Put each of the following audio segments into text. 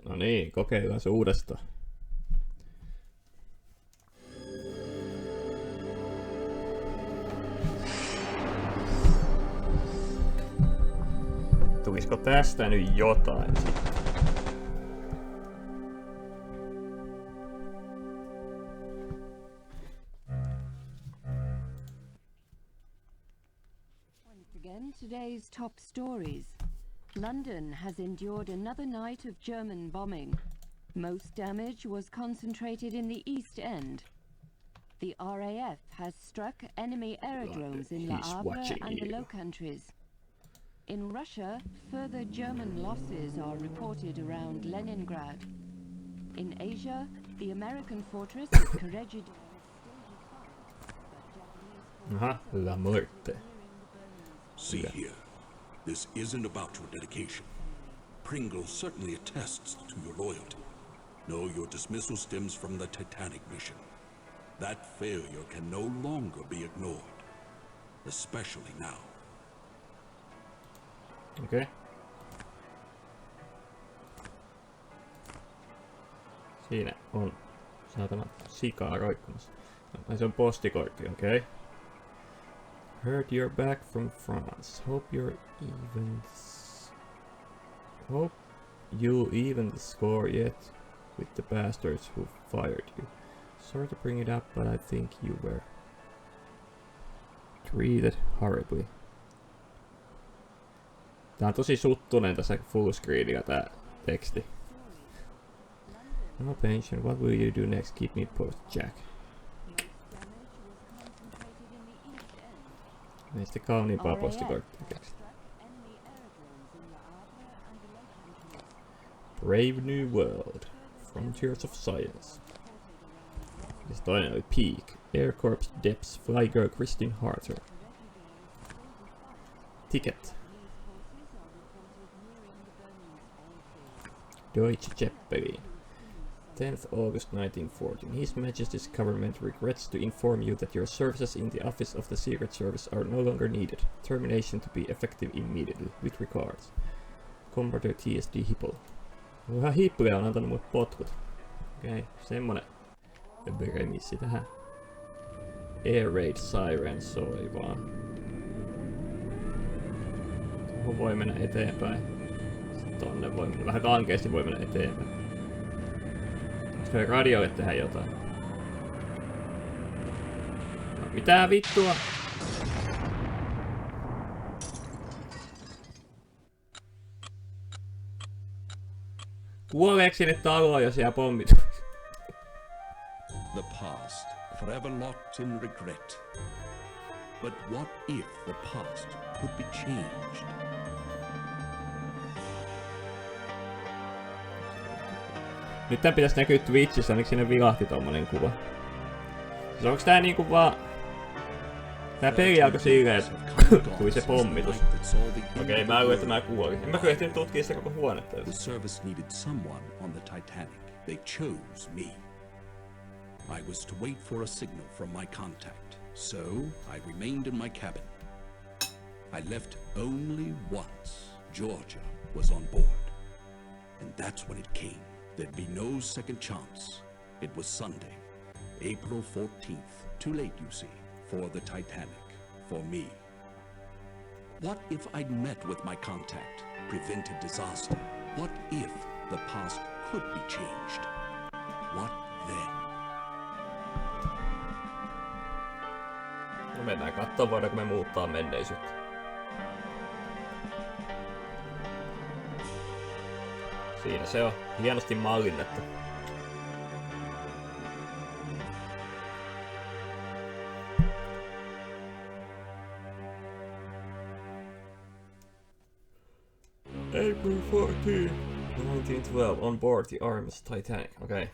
No niin, kokeillaan se uudestaan. Tulisiko tästä nyt jotain? Once again, today's top stories. London has endured another night of German bombing. Most damage was concentrated in the East End. The RAF has struck enemy aerodromes in Le Havre and the Low Countries. In Russia, further German losses are reported around Leningrad. In Asia, the American fortress of Kharkiv. Aha, La Muerte. See here, this isn't about your dedication. Pringle certainly attests to your loyalty. No, your dismissal stems from the Titanic mission. That failure can no longer be ignored, especially now. Okei. Siinä on saatana sikaa roikkumassa. No, se on postikortti, okei. Heard you're back from France. Hope you even the score yet with the bastards who fired you. Sorry to bring it up, but I think you were treated horribly. Tää on tosi suttunen tässä fullscreenilla tää teksti. No pension, what will you do next? Keep me posted, Jack. Ei sitten kauniimpaa postikorttia keksitä. Brave New World. Frontiers of Science. Ja se toinen oli Peak. Air Corps Depths Fly Girl Christine Harter. Ticket. Deutsche Zeppelin. 10th August 1914. His Majesty's government regrets to inform you that your services in the office of the Secret Service are no longer needed. Termination to be effective immediately. With regards. Commodore TSD Hipple. Vähän Hipple on antanut mulle potkut. Okei, semmonen premissi tähän. Air Raid Siren soi vaan. Tuohon voi mennä eteenpäin. Sitten tonne voi mennä. Vähän kankeasti voi mennä eteenpäin. Onko radiolle tehdä jotain? No, mitä vittua? Kuoleeko sinne taloon, jos jää pommit? The past, forever locked in regret. But what if the past could be changed? Nyt tän pitäis näkyä Twitchissä, ainakin sinne vilahti tommonen kuva. Siis onks tää niinku vaan... Tää peli alkoi silleen, tuli se pommitus. Okei, mä luulen, että mä kuolin. En mä kyllä ehtinyt tutkia sitä koko huonetta. The service needed someone on the Titanic. They chose me. I was to wait for a signal from my contact, so I remained in my cabin. I left only once Georgia was on board. And that's when it came. There'd be no second chance. It was Sunday, April 14th. Too late, you see, for the Titanic, for me. What if I'd met with my contact, prevented disaster? What if the past could be changed? What then? No mennään kattoo, voidaanko me muuttaa menneisyyttä. Siinä se on. Hienosti mallinnettu. April 14, 1912, on board the RMS Titanic. Okei.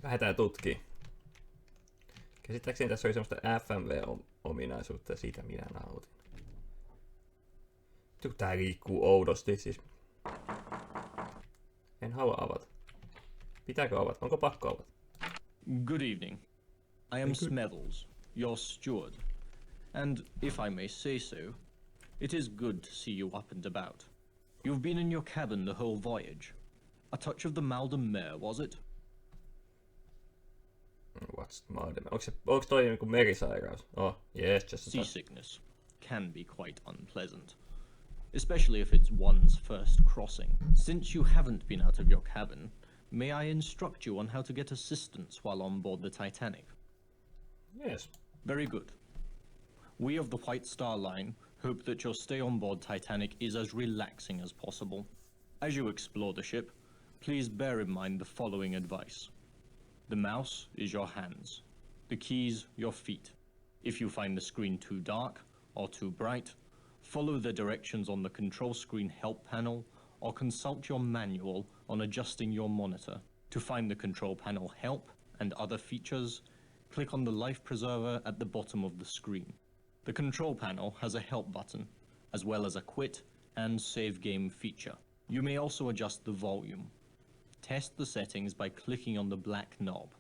Lähdetään tutkii. Käsittääkseni tässä oli semmoista FMV-ominaisuutta ja siitä minä nautin. Tää liikkuu oudosti, siis. En halua avata. Pitääkö avata? Onko pakko avata? Good evening. I am Smethels, your steward. And if I may say so, It is good to see you up and about. You've been in your cabin the whole voyage. A touch of the mal de mer, was it? What's mal de mer? Onko toi niinku merisairaus? Oh, yes, just Seasickness can be quite unpleasant, especially if it's one's first crossing. Since you haven't been out of your cabin, may I instruct you on how to get assistance while on board the Titanic? Yes. Very good. We of the White Star Line hope that your stay on board Titanic is as relaxing as possible. As you explore the ship, please bear in mind the following advice. The mouse is your hands, the keys your feet. If you find the screen too dark or too bright, follow the directions on the control screen help panel or consult your manual on adjusting your monitor. To find the control panel help and other features, click on the life preserver at the bottom of the screen. The control panel has a help button, as well as a quit and save game feature. You may also adjust the volume. Test the settings by clicking on the black knob.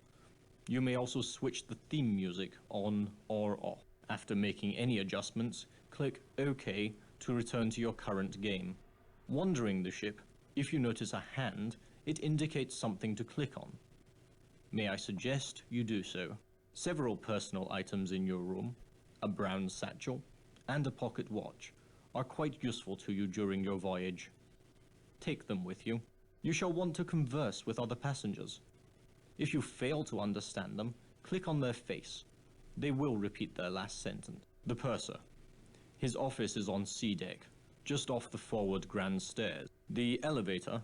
You may also switch the theme music on or off. After making any adjustments, click OK to return to your current game. Wandering the ship, if you notice a hand, it indicates something to click on. May I suggest you do so. Several personal items in your room, a brown satchel, and a pocket watch are quite useful to you during your voyage. Take them with you. You shall want to converse with other passengers. If you fail to understand them, click on their face. They will repeat their last sentence. The purser. His office is on C deck, just off the forward grand stairs. The elevator,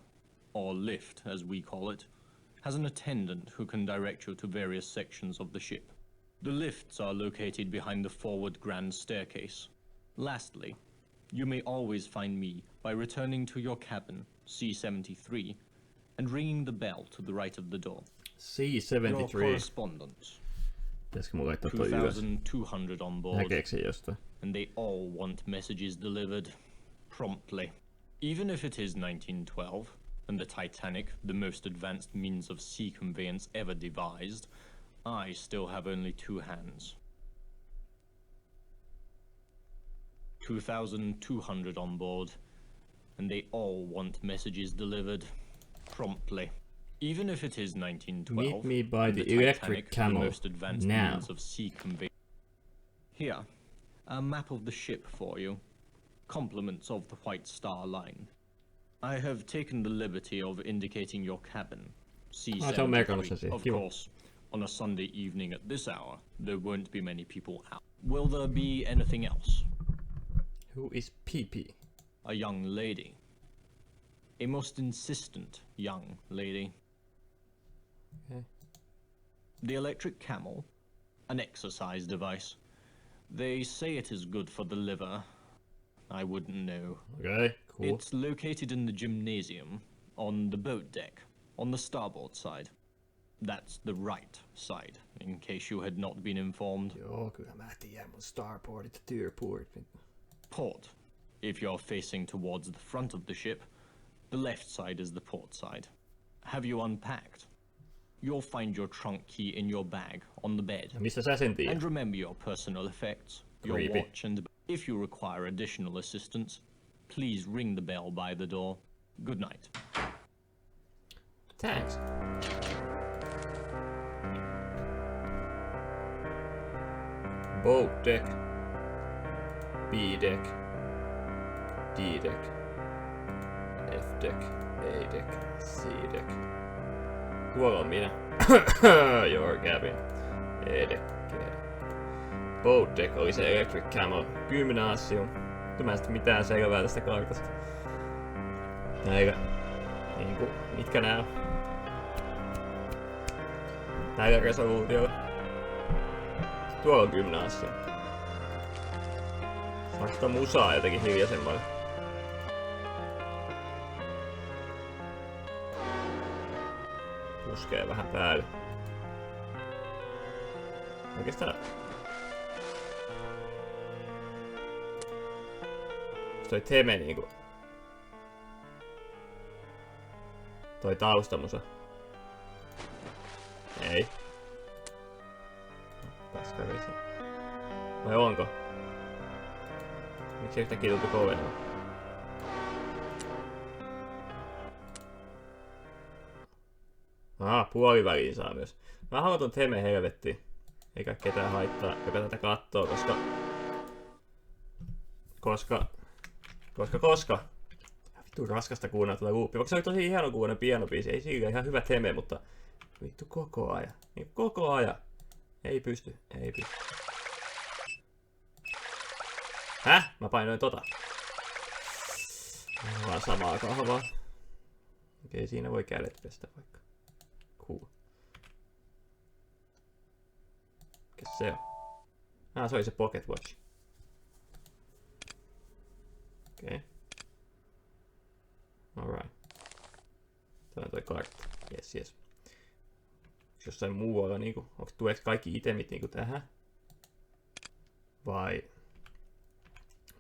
or lift as we call it, has an attendant who can direct you to various sections of the ship. The lifts are located behind the forward grand staircase. Lastly, you may always find me by returning to your cabin, C73, and ringing the bell to the right of the door. C73. Your correspondence. Pitäisikö mun laittaa toi ylös? 2,200 on board. Näkeekö se jostain? And they all want messages delivered promptly. Even if it is 1912, and the Titanic, the most advanced means of sea conveyance ever devised, I still have only two hands. 2,200 on board, and they all want messages delivered promptly. Even if it is 1912, Meet me by the Titanic, electric camel the most advanced now. means of sea conveyance. Here, a map of the ship for you. Compliments of the White Star Line. I have taken the liberty of indicating your cabin, C73. Of course, on a Sunday evening at this hour, there won't be many people out. Will there be anything else? Who is PP? A young lady. A most insistent young lady. Okay. The electric camel, an exercise device. They say it is good for the liver. I wouldn't know. Okay, cool. It's located in the gymnasium, on the boat deck, on the starboard side. That's the right side, in case you had not been informed. Joo, kyllä mä tiedän mun starboardit ja tyrboardit. Port. If you're facing towards the front of the ship, the left side is the port side. Have you unpacked? You'll find your trunk key in your bag, on the bed. Mistä sä sen tiedät? And remember your personal effects, your Creepy. watch, and if you require additional assistance, please ring the bell by the door. Good night. Thanks. Boat deck. B deck. D deck. F deck. A deck. C deck. Tuolla on minä. Your cabin. E deck. Boat deck oli se electric camel. Gymnasium. Mä en sitten mitään selvää tästä kartasta. Näillä. Niinku, mitkä nää on? Näillä resoluutioilla. Tuolla on gymnasium. Saattaa musaa jotenkin hiljaisemmalle. Puskee vähän päälle. Oikeastaan... Toi teme niinku... Toi taustamusa. Ei. Paskarisi. Vai onko? Miksi yhtäkkiä tuntuu kovenua? Puoliväliin saa myös. Mä haluan ton Teme helvettiin. Eikä ketään haittaa, joka tätä kattoo, koska. Vittu raskasta kuunnella tuota loopia. Vaikka se oli tosi hieno kuunnen pianobiisi. Ei sillä ihan hyvä Teme, mutta vittu koko ajan. Niin koko ajan. Ei pysty. Häh? Mä painoin tota. Vaan samaa kahvaa. Okei, siinä voi kädet pestä vaikka. Cool. Mikäs se on? Se oli se Pocket Watch. Okei. Alright. Tämä on toi kartta. Yes. Jossain muualla niinku, tuleeko kaikki itemit niinku tähän? Vai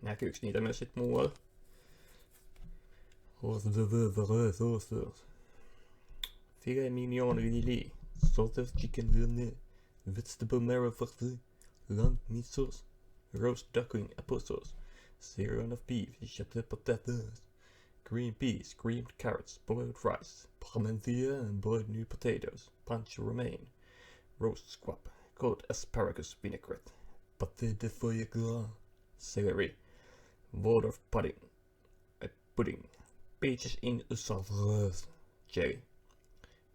näkyykö niitä myös sit muualla? Filet mignon lili, salted chicken viande, vegetable marrow farci, lamb meat sauce, roast duckling apple sauce, sirloin of beef, chapter potatoes, green peas, creamed carrots, boiled rice, parmentier and boiled new potatoes, punch romaine, roast squab, cold asparagus vinaigrette, pâté de foie gras, celery, Waldorf pudding, peaches in a savoureuse jelly,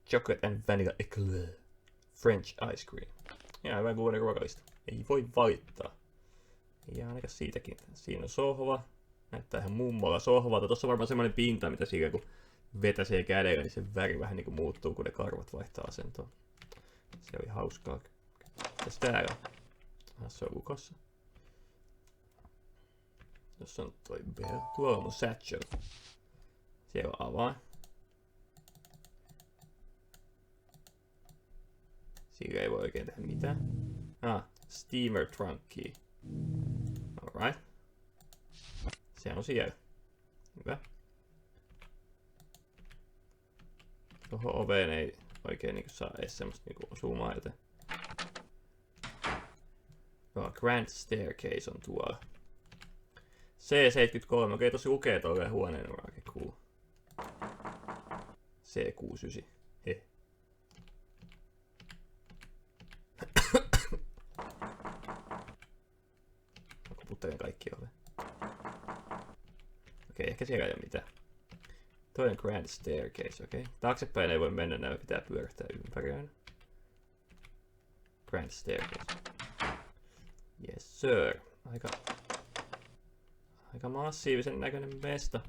chocolate and vanilla eclair, French ice cream. Ja hyvä kuulonen ruokalista. Ei voi valittaa. Ja ainakaan siitäkin. Siinä on sohva. Näyttää ihan mummolla sohvalta. Tossa on varmaan semmonen pinta, mitä siinä kun vetäsee kädellä, niin se väri vähän niinku muuttuu, kun ne karvat vaihtaa asentoa. Se oli hauskaa. Mitäs täällä on? Se on lukossa. Tuossa on toi bell. Tuolla on mun satchel. Siellä on avain. Sillä ei voi oikein tehdä mitään. Steamer trunk key. Alright. Se on siellä. Hyvä. Tuohon oveen ei oikein niinku saa edes semmoista niinku osumaa, joten... Grand Staircase on tuolla. C73. Okei, tossa lukee tolleen huoneen oikein cool. C69. Heh. Puttelen kaikki oveen. Okei, ehkä siellä ei ole mitään. Toinen Grand Staircase, okei. Taaksepäin ei voi mennä, nämä pitää pyörähtää ympäri aina. Grand Staircase. Yes sir. Aika massiivisen näköinen mesta.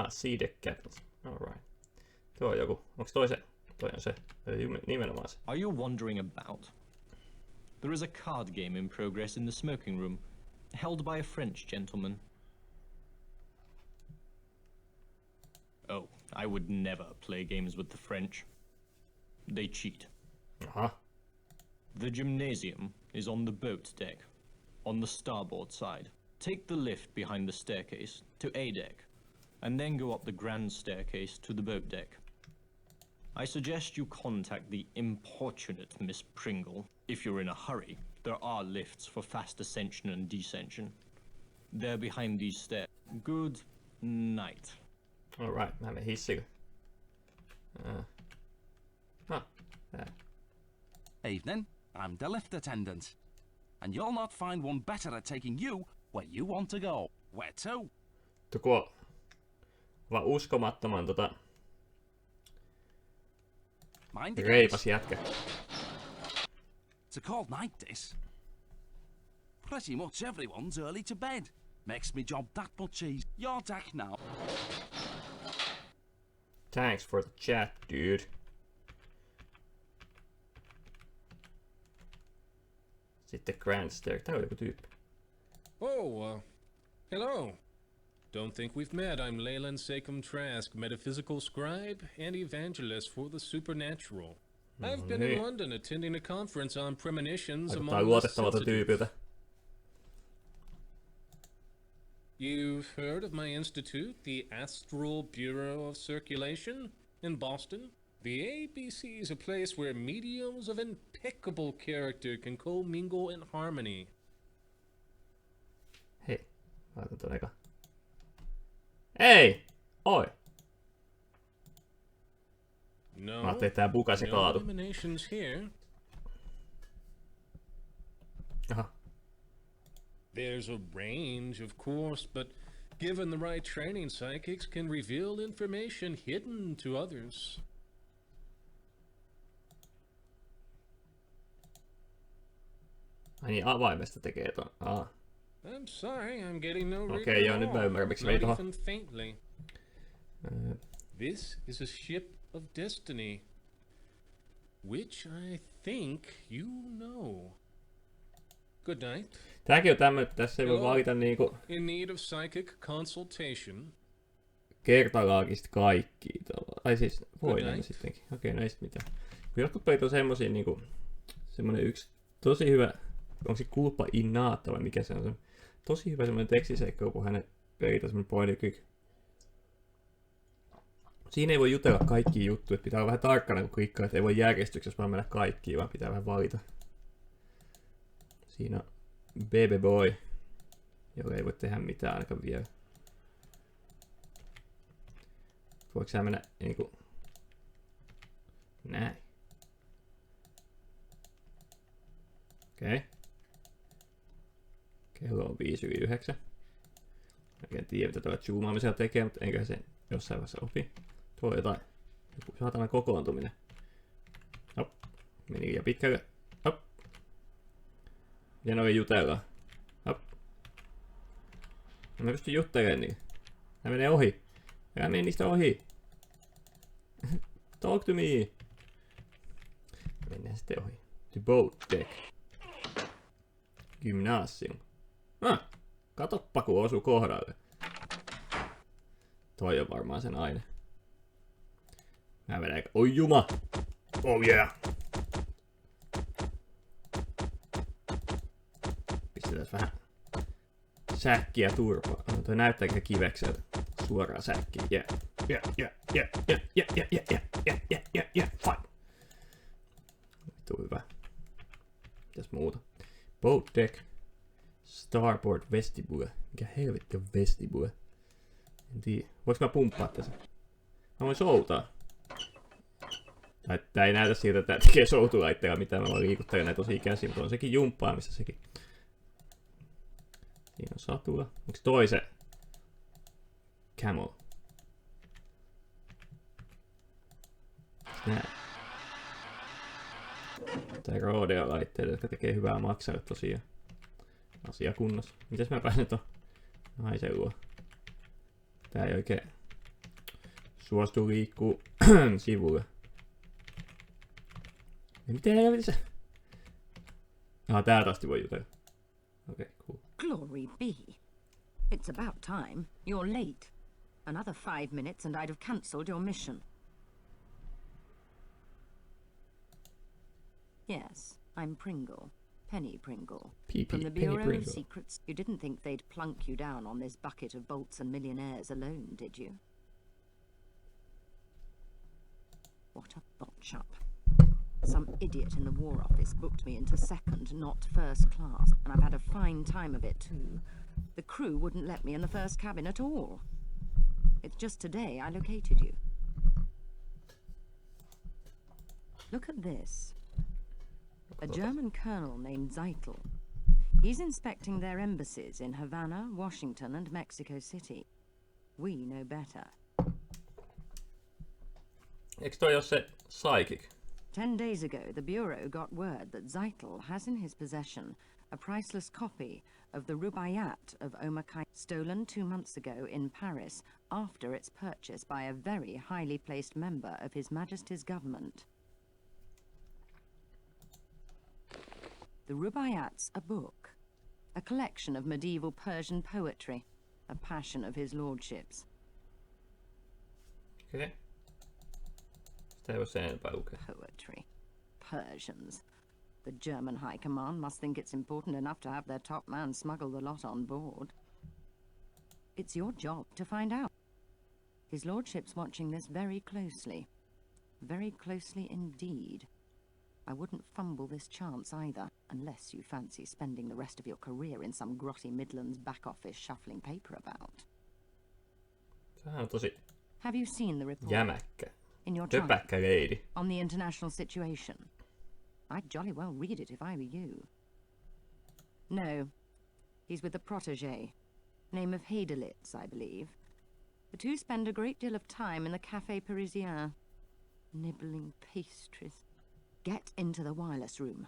Seeded Cattles. Alright. Tuo on joku. Onks toi se? Toi on se. Nimenomaan se. Are you wandering about? There is a card game in progress in the smoking room, held by a French gentleman. Oh, I would never play games with the French. They cheat. The gymnasium is on the boat deck, on the starboard side. Take the lift behind the staircase to A deck, and then go up the grand staircase to the boat deck. I suggest you contact the importunate Miss Pringle. If you're in a hurry, there are lifts for fast ascension and descension. They're behind these stairs. Good night. Alright, mä menen hissillä. Evening, I'm the lift attendant. And you'll not find one better at taking you where you want to go. Where to? Tuo vaan uskomattoman Mind the reipas games. jätkä. It's a cold night, this. Pretty much everyone's early to bed. Makes me job that much easier. Your deck now. Thanks for the chat, dude. Sitten Grand Stair. Tää on joku tyyppi. Oh, hello. Don't think we've met. I'm Leyland Sekum Trask, metaphysical scribe and evangelist for the supernatural. I've been in London attending a conference on premonitions Vaikuttaa among the luotettavalta sensitive. tyypiltä. You've heard of my institute, the Astral Bureau of Circulation in Boston? The ABC is a place where mediums of impeccable character can commingle in harmony. Hei, Laitan ton eka. Ei! Oi! No, Mä ajattelin, että tää bukas ja no kaatu. eliminations here. Aha. There's a range, of course, but given the right training, psychics can reveal information hidden to others. Ai niin, avaimesta tekee ton. I'm sorry, I'm getting no reading Okei, joo, at nyt mä all. ymmärrän, miksi Not vei tohon. even faintly. This is a ship of destiny, which I think you know. Good night. Tääkin on tämmönen, että tässä ei voi valita niinku In need of psychic consultation. kertalaakista kaikkia. Ai siis, voi näin sittenkin. Okei, no ei sit mitään. Kun jotkut pelit on semmosia niinku, semmonen yksi tosi hyvä, onko se culpa innata vai mikä se on se? Tosi hyvä semmonen tekstiseikkailu, kun hänen pelit on semmonen point and click. Siinä ei voi jutella kaikkia juttuja, että pitää olla vähän tarkkana kun klikkaa, että ei voi järjestyksessä vaan mennä kaikkiin, vaan pitää vähän valita. Siinä on Baby Boy, joka ei voi tehdä mitään ainakaan vielä. Voiko sä mennä niinku näin? Okei. Kello on 5:09. En tiedä mitä tuolla zoomaamisella tekee, mutta eiköhän se jossain vaiheessa opi. Tuo on jotain. Joku saatana kokoontuminen. Hop. Meni liian pitkälle. Hop. Miten oikein jutellaan? Hop. No mä pystyn juttelemaan niin. Nää menee ohi. Älä mene niistä ohi. Talk to me. Mennään sitten ohi. The boat deck. Gymnasium. Katoppa kun osuu kohdalle. Toi on varmaan sen aine. Mä vedän eikä. Oi juma! Oh yeah! Pistetään vähän säkkiä turpaa. Toi näyttääkö kivekseltä? Suoraan säkkiin. Yeah. Fine. Vittu hyvä. Mitäs muuta? Boat deck. Starboard vestibule. Mikä helvetti on vestibule? En tiedä. Voinko mä pumppaa tässä? Mä voin soutaa. Tää ei näytä siltä, että tää tekee soutulaitteella mitään. Mä voin liikuttaa näitä tosi käsin, mutta on sekin jumppaamista sekin. Siinä on satula. Onks toi se? Camel. Nää. Tää Rodea-laitteita, jotka tekee hyvää maksaa tosiaan. Asia kunnossa. Mitäs mä pääsen ton naisen luo? Tää ei oikein suostu liikkuu sivulle. Ja miten helvetissä? Täältä asti voi jutella. Okei, cool. Glory be. It's about time. You're late. Another 5 minutes and I'd have cancelled your mission. Yes, I'm Pringle. Penny Pringle. From the Bureau of Secrets. You didn't think they'd plunk you down on this bucket of bolts and millionaires alone, did you? What a botch up. Some idiot in the War Office booked me into second, not first class, and I've had a fine time of it too. The crew wouldn't let me in the first cabin at all. It's just today I located you. Look at this. A German colonel named Zeitel. He's inspecting their embassies in Havana, Washington, and Mexico City. We know better. Eikö toi ole se psychic? 10 days ago, the Bureau got word that Zeitel has in his possession a priceless copy of the Rubaiyat of Omar Khayyam, stolen 2 months ago in Paris after its purchase by a very highly placed member of His Majesty's government. The Rubaiyat's a book, a collection of medieval Persian poetry, a passion of his lordship's. Okei. Sitä ei voi sen enempää lukea. Poetry. Persians. The German High Command must think it's important enough to have their top man smuggle the lot on board. It's your job to find out. His lordship's watching this very closely. Very closely indeed. I wouldn't fumble this chance either, unless you fancy spending the rest of your career in some grotty Midlands back office shuffling paper about. Sehän on tosi Have you seen the report? jämäkkä. In your trunk? Töpäkkä lady. On the international situation? I'd jolly well read it if I were you. No. He's with a protégé. Name of Heidelitz, I believe. The two spend a great deal of time in the Café Parisien. Nibbling pastries. Get into the wireless room.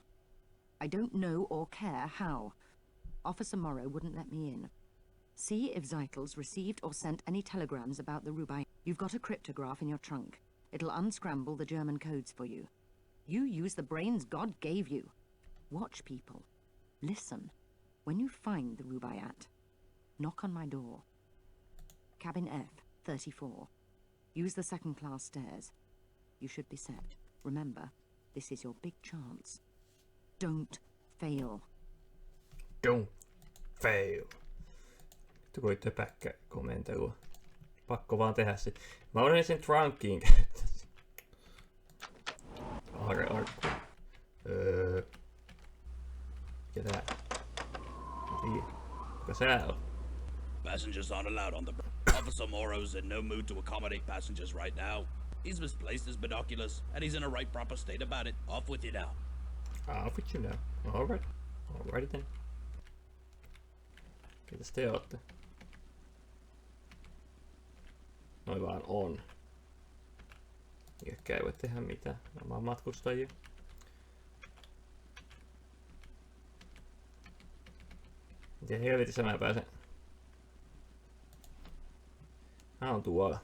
I don't know or care how. Officer Morrow wouldn't let me in. See if Zeitel's received or sent any telegrams about the Rubai. You've got a cryptograph in your trunk. It'll unscramble the German codes for you. You use the brains God gave you. Watch people. Listen. When you find the Rubaiyat, knock on my door. Cabin F, 34. Use the second-class stairs. You should be set. Remember, this is your big chance. Don't fail. Don't fail. Tuo töpäkkä komentelu. Pakko vaan tehdä se. Mä olen sen trunkiin käyttäisi. Arkku. Mikä tää? Kuka sä on? Passengers aren't allowed on the Officer Morrow's in no mood to accommodate passengers right now. He's misplaced his binoculars, and he's in a right proper state about it. Off with you now. Off with you now. Alright. Alrighty then. Ketäs te ootte? Noin vaan on. Eikä ei voi tehdä mitään. Nämä on matkustajia. Miten helvetissä mä pääsen? Mä oon tuolla.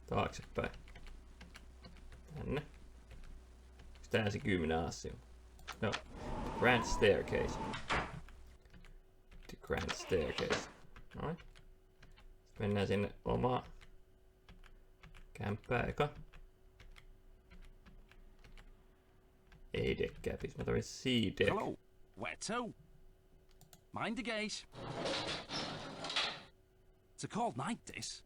Taaksepäin. Tänne. Onks tää se 10 asio? No. Grand Staircase. The Grand Staircase. Noin. Sitten mennään sinne omaan kämppään eka. Ei deckkäpis, mä tarvitsen C-deck. Hello, where to? Mind the gate. It's a cold night, this.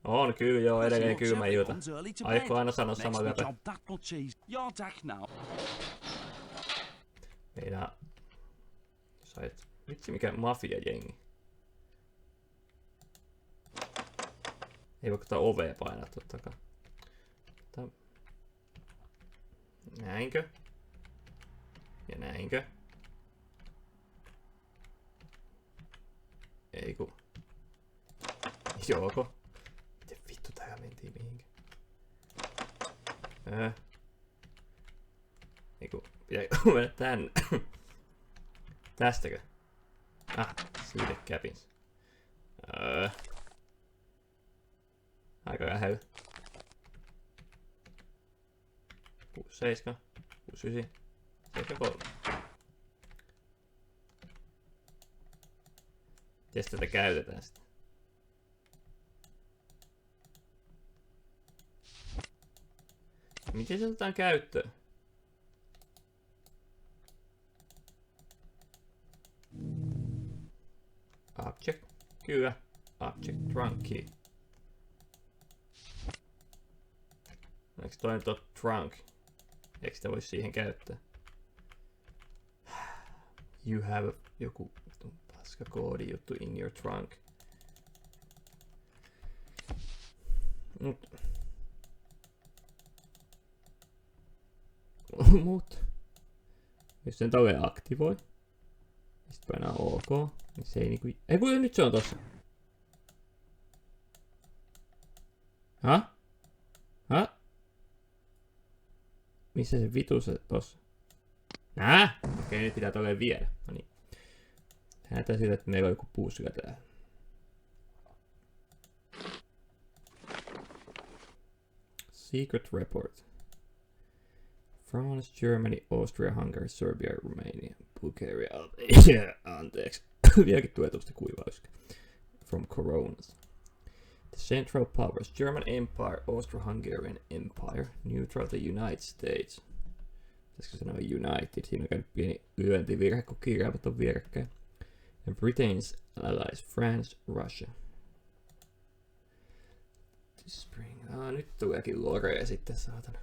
On kyllä joo, edelleen kylmä ilta. Aikoo aina sanoa sama läpä. Your deck now. Meinaa... Sait... Vitsi mikä mafia-jengi. Ei voi tätä ovea painaa tottakaan. Näinkö? Ja näinkö? Ei ku... Joko? Miten vittu täällä mentiin mihinkä? Ei ku... Pitääkö mennä tänne? Tästäkö? Ah, siitä cabins. Aika lähellä. 67, 69, 73. Mites tätä käytetään sitten? Miten se otetaan käyttöön? Object. Kyllä. Object trunk key. Eikö toi nyt ole trunk? Eikö sitä voisi siihen käyttää? You have joku paska koodi juttu in your trunk. Mut. Jos sen tavoin aktivoi. Sitten painaa OK. Niin se ei niinku... Ei kun nyt se on tossa. Missä se vitu se tossa? Okei, nyt pitää tolleen viedä. No niin. Näytää siltä, että meillä on joku puuska täällä. Secret report. France, Germany, Austria, Hungary, Serbia, Romania, Bulgaria, anteeksi. Vieläkin tuetusti kuivauska. From coronas. The Central Powers, German Empire, Austro-Hungarian Empire, neutral the United States. Pitäisikö sanoa United? Siinä on käynyt pieni lyöntivirhe, kun kirjaimet on vierekkäin. And Britain's allies, France, Russia. This spring. Nyt tuleekin lorea sitten, saatana.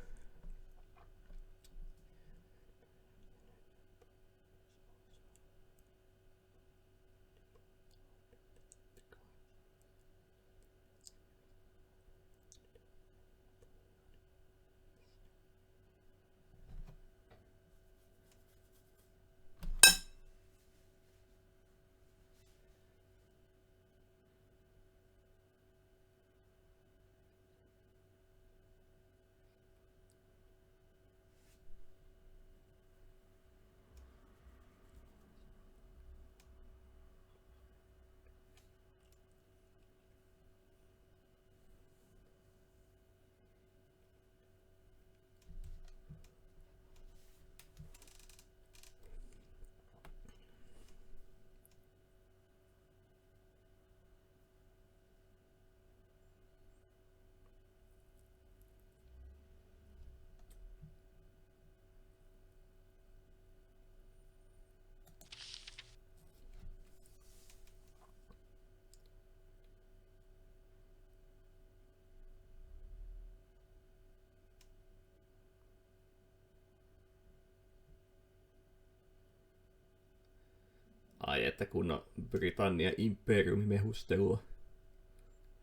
Ai että kun on Britannian imperiumimehustelua.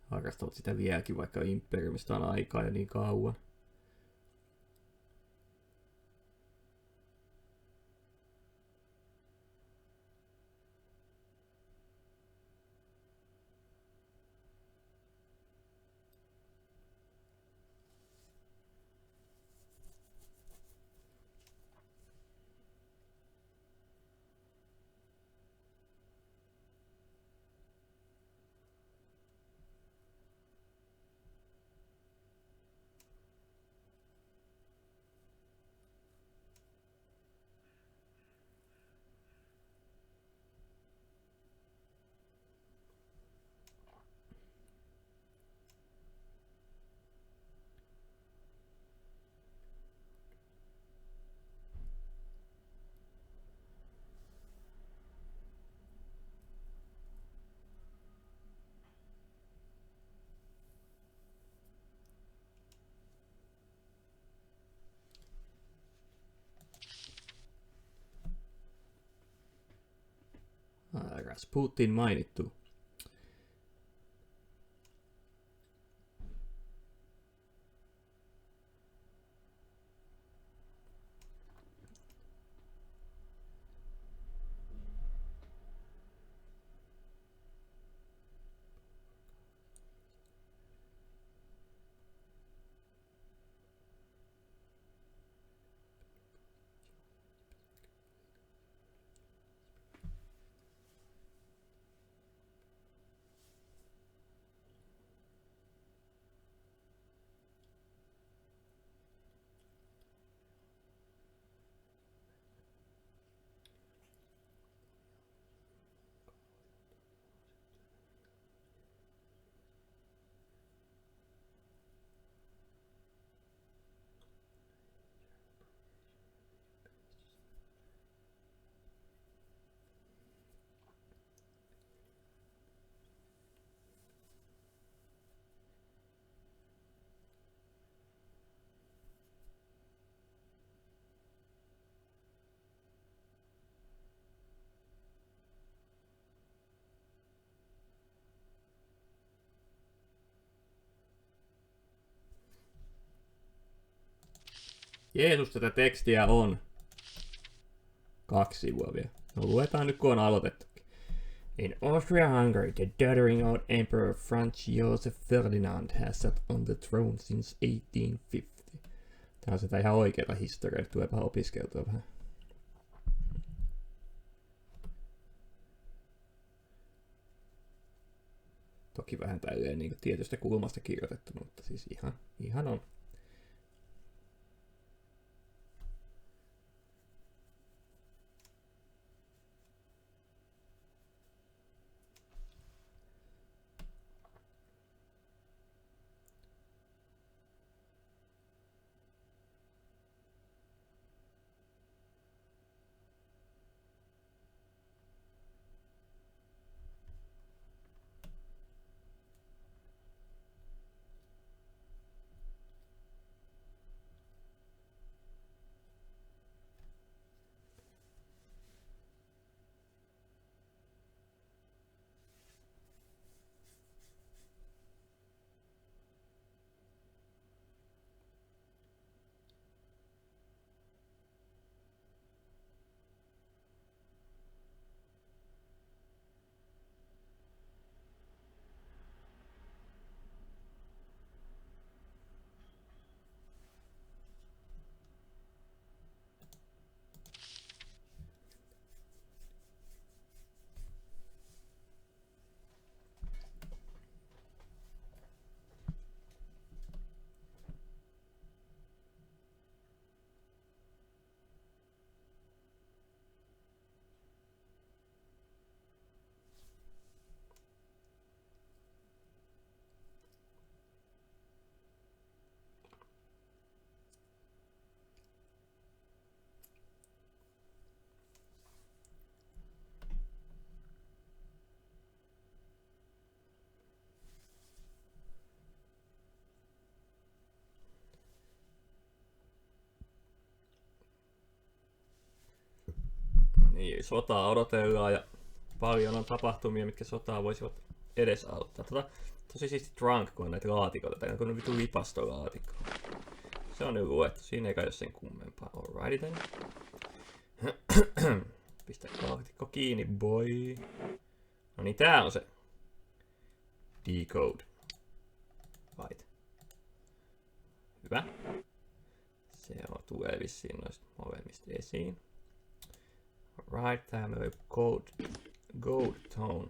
Harrastavat sitä vieläkin, vaikka imperiumista on aikaa ja niin kauan. Rasputin mainittu. Jeesus, tätä tekstiä on 2 sivua vielä. No luetaan nyt, kun on aloitettu. In Austria-Hungary, the doddering-old Emperor Franz Joseph Ferdinand has sat on the throne since 1850. Tämä on sitä ihan oikeata historiaa, tuleepa opiskeltua vähän. Toki vähän tälleen niin tietystä kulmasta kirjoitettu, mutta siis ihan on. Niin, sotaa odotellaan ja paljon on tapahtumia, mitkä sotaa voisivat edesauttaa. Tosi siisti drunk, kun on näitä laatikoita. Tää on vitu lipastolaatikko. Se on nyt luettu. Siinä ei kai ole sen kummempaa. Alrighty then. Pistä laatikko kiinni, boy. No niin, tää on se. Decode. Right. Hyvä. Se on, tulee vissiin noista molemmista esiin. Alright, tää on gold tone.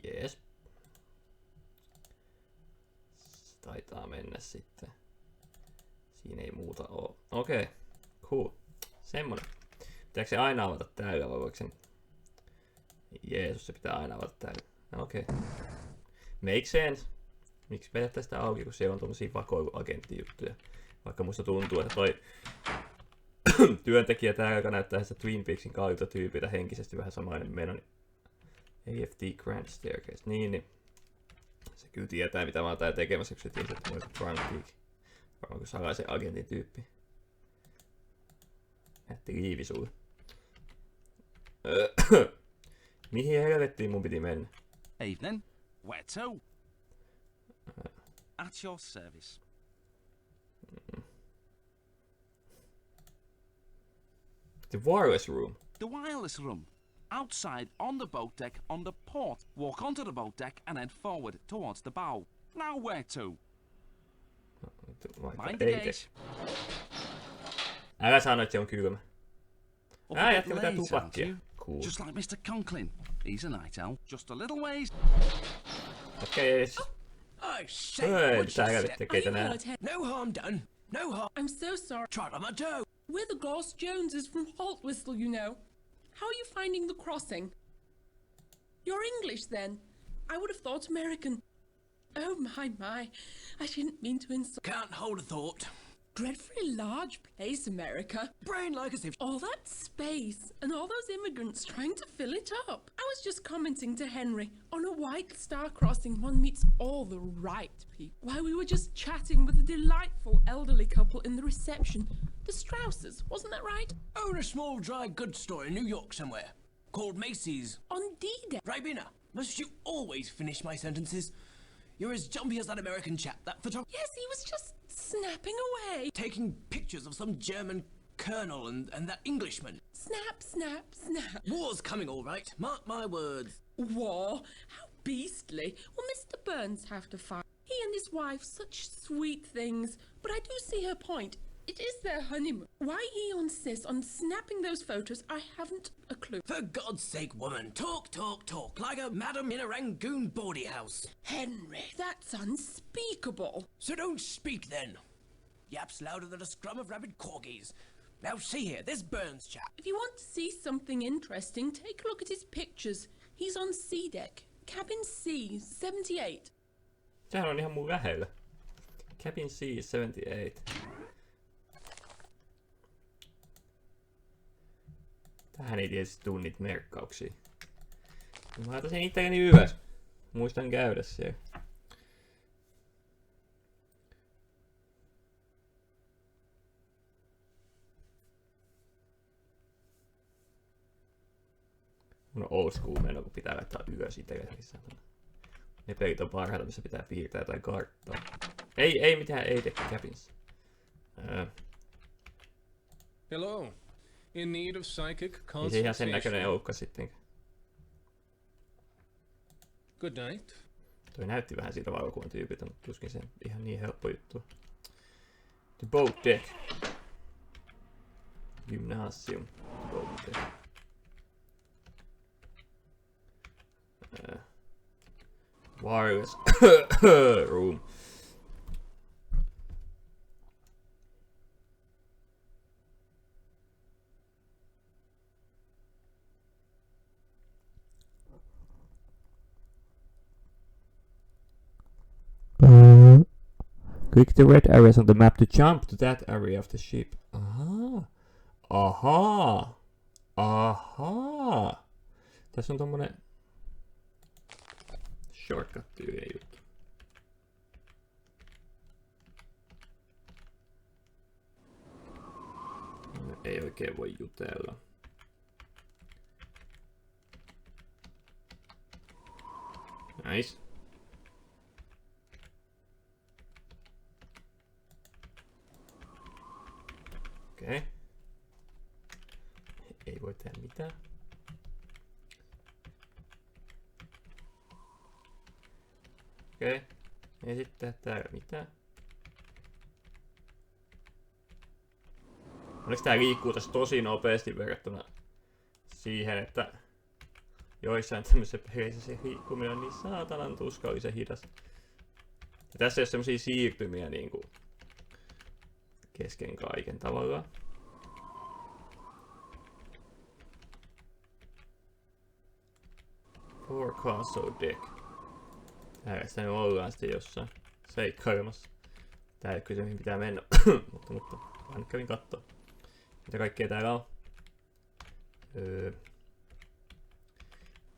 Yes. Se taitaa mennä sitten. Siinä ei muuta oo. Okei, cool. Semmonen. Pitääkö se aina avata täällä vai voiko sen... Jeesus, se pitää aina avata täällä. Okei. Make sense. Miksi me jättää sitä auki, kun siellä on tommosia vakoiluagenttijuttuja. Vaikka musta tuntuu, että toi työntekijä täällä, joka näyttää sitä Twin Peaksin kallilta tyypiltä henkisesti vähän samainen meno. AFT Grand Staircase. Niin. Se kyllä tietää, mitä mä oon täällä tekemässä, kun se tietää, että mä oon Drunk Geek. Varmaan salaisen agentin tyyppi. Jätti liivi sulle. Mihin helvettiin mun piti mennä? Evening. Where to? At your service. The wireless room. The wireless room. Outside on the boat deck on the port. Walk onto the boat deck and head forward towards the bow. Now where to? Mind the gate. Älä sano, että se on kylmä. Jätkä mitään tupakkia. Cool. Just like Mr. Conklin. He's a night owl. Just a little ways. Okei, edes. Mitä helvettiä keitä nää? No harm done. No harm. I'm so sorry. Tried on my toe. We're the Gloss Joneses from Haltwhistle, you know. How are you finding the crossing? You're English, then? I would have thought American. Oh, my. I didn't mean to insult. Can't hold a thought. Dreadfully large place, America. Brain like as if... All that space and all those immigrants trying to fill it up. I was just commenting to Henry, on a White Star crossing one meets all the right people. While we were just chatting with a delightful elderly couple in the reception. The Strausses, wasn't that right? Own a small dry goods store in New York somewhere. Called Macy's. On D-Day. Ribena, must you always finish my sentences? You're as jumpy as that American chap, that photographer. Yes, he was just snapping away. Taking pictures of some German colonel and that Englishman. Snap, snap, snap. War's coming all right, mark my words. War? How beastly. Will Mr. Burns have to fight? He and his wife, such sweet things. But I do see her point. It is their honeymoon. Why he insists on snapping those photos, I haven't a clue. For God's sake, woman, talk, like a madam in a Rangoon bawdy house. Henry, that's unspeakable. So don't speak then. Yaps louder than a scrum of rabid corgis. Now see here, this Burns chap. If you want to see something interesting, take a look at his pictures. He's on C deck, cabin C, 78. Sehän on ihan mun lähellä. Cabin C, 78. Tähän ei tietysti tuu niitä merkkauksia. Mä laitan sen itselleni ylös. Muistan käydä siellä. No old school meno, kun pitää laittaa ylös itselleni. Ne pelit on parhaita, missä pitää piirtää jotain karttaa. Ei mitään, ei tee cabins. Hello. In need of psychic Ei se consultation. ihan sen näköinen oukka sittenkään. Good night. Toi näytti vähän siitä valokuvan tyypiltä, mutta tuskin se ihan niin helppo juttu. The boat deck. Gymnasium. Boat deck. Wireless room. Click the red areas on the map to jump to that area of the ship. Ahaa. Tässä on tommonen shortcut-tyylinen juttu. ei oikein voi jutella. Nice. Okei. Ei voi tehdä mitään. Okei. Ei sitten täällä mitään. Onneksi tää liikkuu tässä tosi nopeasti verrattuna siihen, että joissain tämmöisissä peleissä se liikkuminen on niin saatanan tuskallisen hidas. Ja tässä ei ole semmosia siirtymiä niinku kesken kaiken tavallaan. Forecastle deck. Täällä sitä ollaan sitten jossain seikkailemassa. Tää ei ole kyllä se mihin pitää mennä, mutta vaan nyt kävin kattoo. Mitä kaikkea täällä on?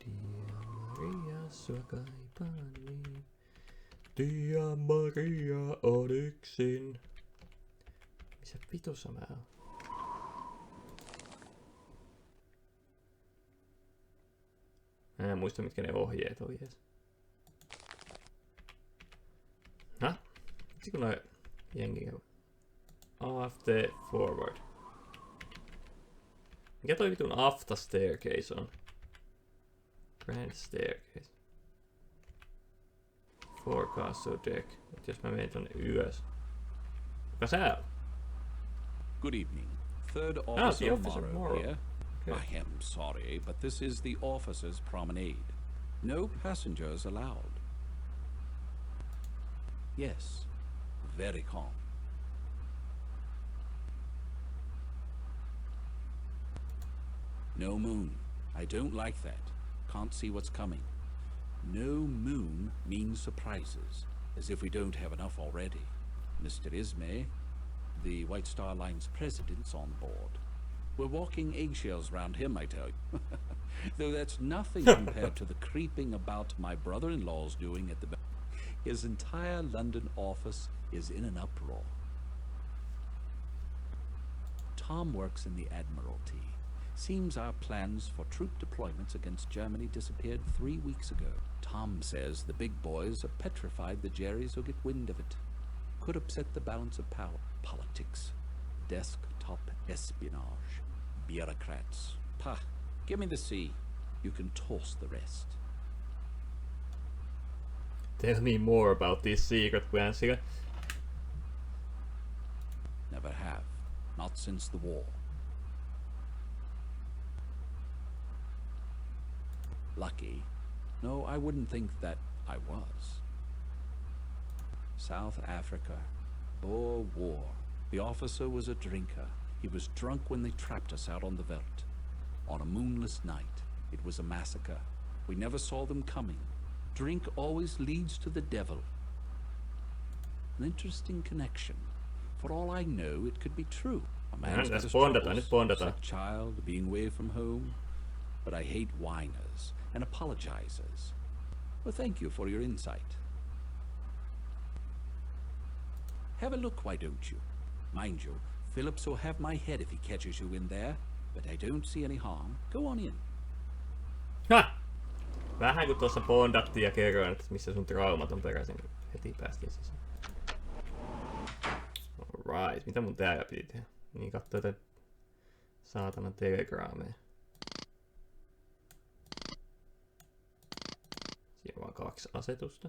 Dia Maria, sua kaipaan niin. Dia Maria on yksin. Missä vitussa mä oon? Mä en muista mitkä ne ohjeet oli edes. Häh? Miksi kun noi jengi käy? After forward. Mikä toi vitun after staircase on? Grand staircase. Forecastle deck. Mut jos mä menen tonne ylös. Kuka sä oot? Good evening. Third the Officer Officer Morrow Morrow. here. Okay. I am sorry, but this is the officers' promenade. No passengers allowed. Yes, very calm. No moon. I don't like that. Can't see what's coming. No moon means surprises, as if we don't have enough already. Mr. Ismay, the White Star Line's president's on board. We're walking eggshells round him, I tell you. Though that's nothing compared to the creeping about my brother-in-law's doing at the back. His entire London office is in an uproar. Tom works in the Admiralty. Seems our plans for troop deployments against Germany disappeared 3 weeks ago. Tom says the big boys are petrified the Jerrys will get wind of it. Could upset the balance of power. Politics. Desktop espionage. Bureaucrats. Pah, give me the sea. You can toss the rest. Tell me more about these secret plans here. Never have. Not since the war. Lucky. No, I wouldn't think that I was. South Africa. Boer War. The officer was a drinker. He was drunk when they trapped us out on the veldt. On a moonless night. It was a massacre. We never saw them coming. Drink always leads to the devil. An interesting connection. For all I know, it could be true. A man's got his troubles, sick child, being away from home. But I hate whiners and apologizers. Well, thank you for your insight. Have a look, why don't you? Mind you, Phillips will have my head if he catches you in there, but I don't see any harm. Go on in. Ha! Vähän kun tuossa bondattiin ja kerroin, että missä sun traumat on peräisin. Heti päästiin sisään. Alright, mitä mun täällä piti tehdä? Niin kattoo tätä saatana telegrammeja. Siinä on vaan 2 asetusta.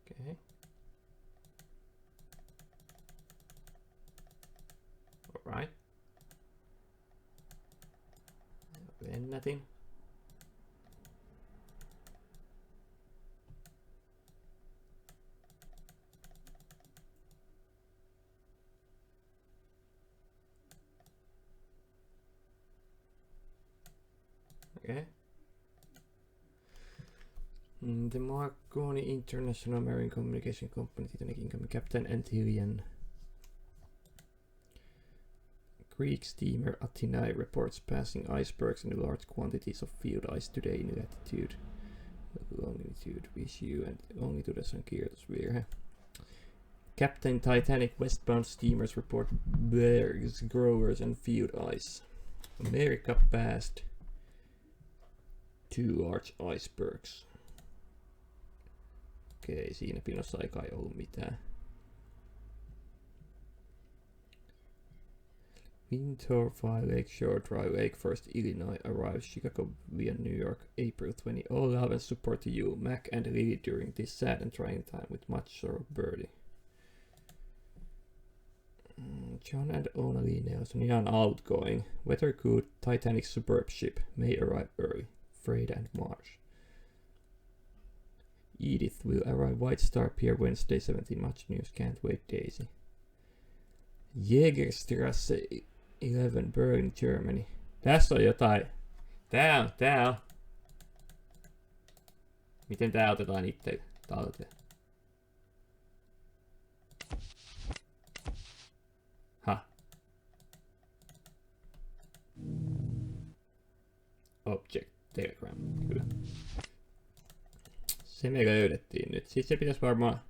Okei. Alright. Lennätin. Okay. The Marconi International Marine Communication Company, Titanic incoming Captain Antillean. Greek steamer Athena reports passing icebergs in large quantities of field ice today in latitude, longitude, issue and longituudessa on kirjoitusvirhe. Captain Titanic westbound steamers report bergs, growers and field ice. America passed 2 large icebergs. Okei, siinä pinossa ei kai ollut mitään. Winterfire Lakeshore Drive, Lake Forest, Illinois, arrives Chicago via New York, April 20. All love and support to you, Mac and Lily, during this sad and trying time with much sorrow, Birdie. John and Onali Nelson, Jan outgoing. Weather good, Titanic superb ship, may arrive early. Freda and Marsh. Edith will arrive White Star Pier Wednesday 17. Much news, can't wait, Daisy. Jägerstrasse 11, Berlin, Germany. Tässä on jotain. Tää on. Miten tää otetaan itse talteen? Object, Telegram, kyllä. Se me löydettiin nyt. Siis se pitäisi varmaan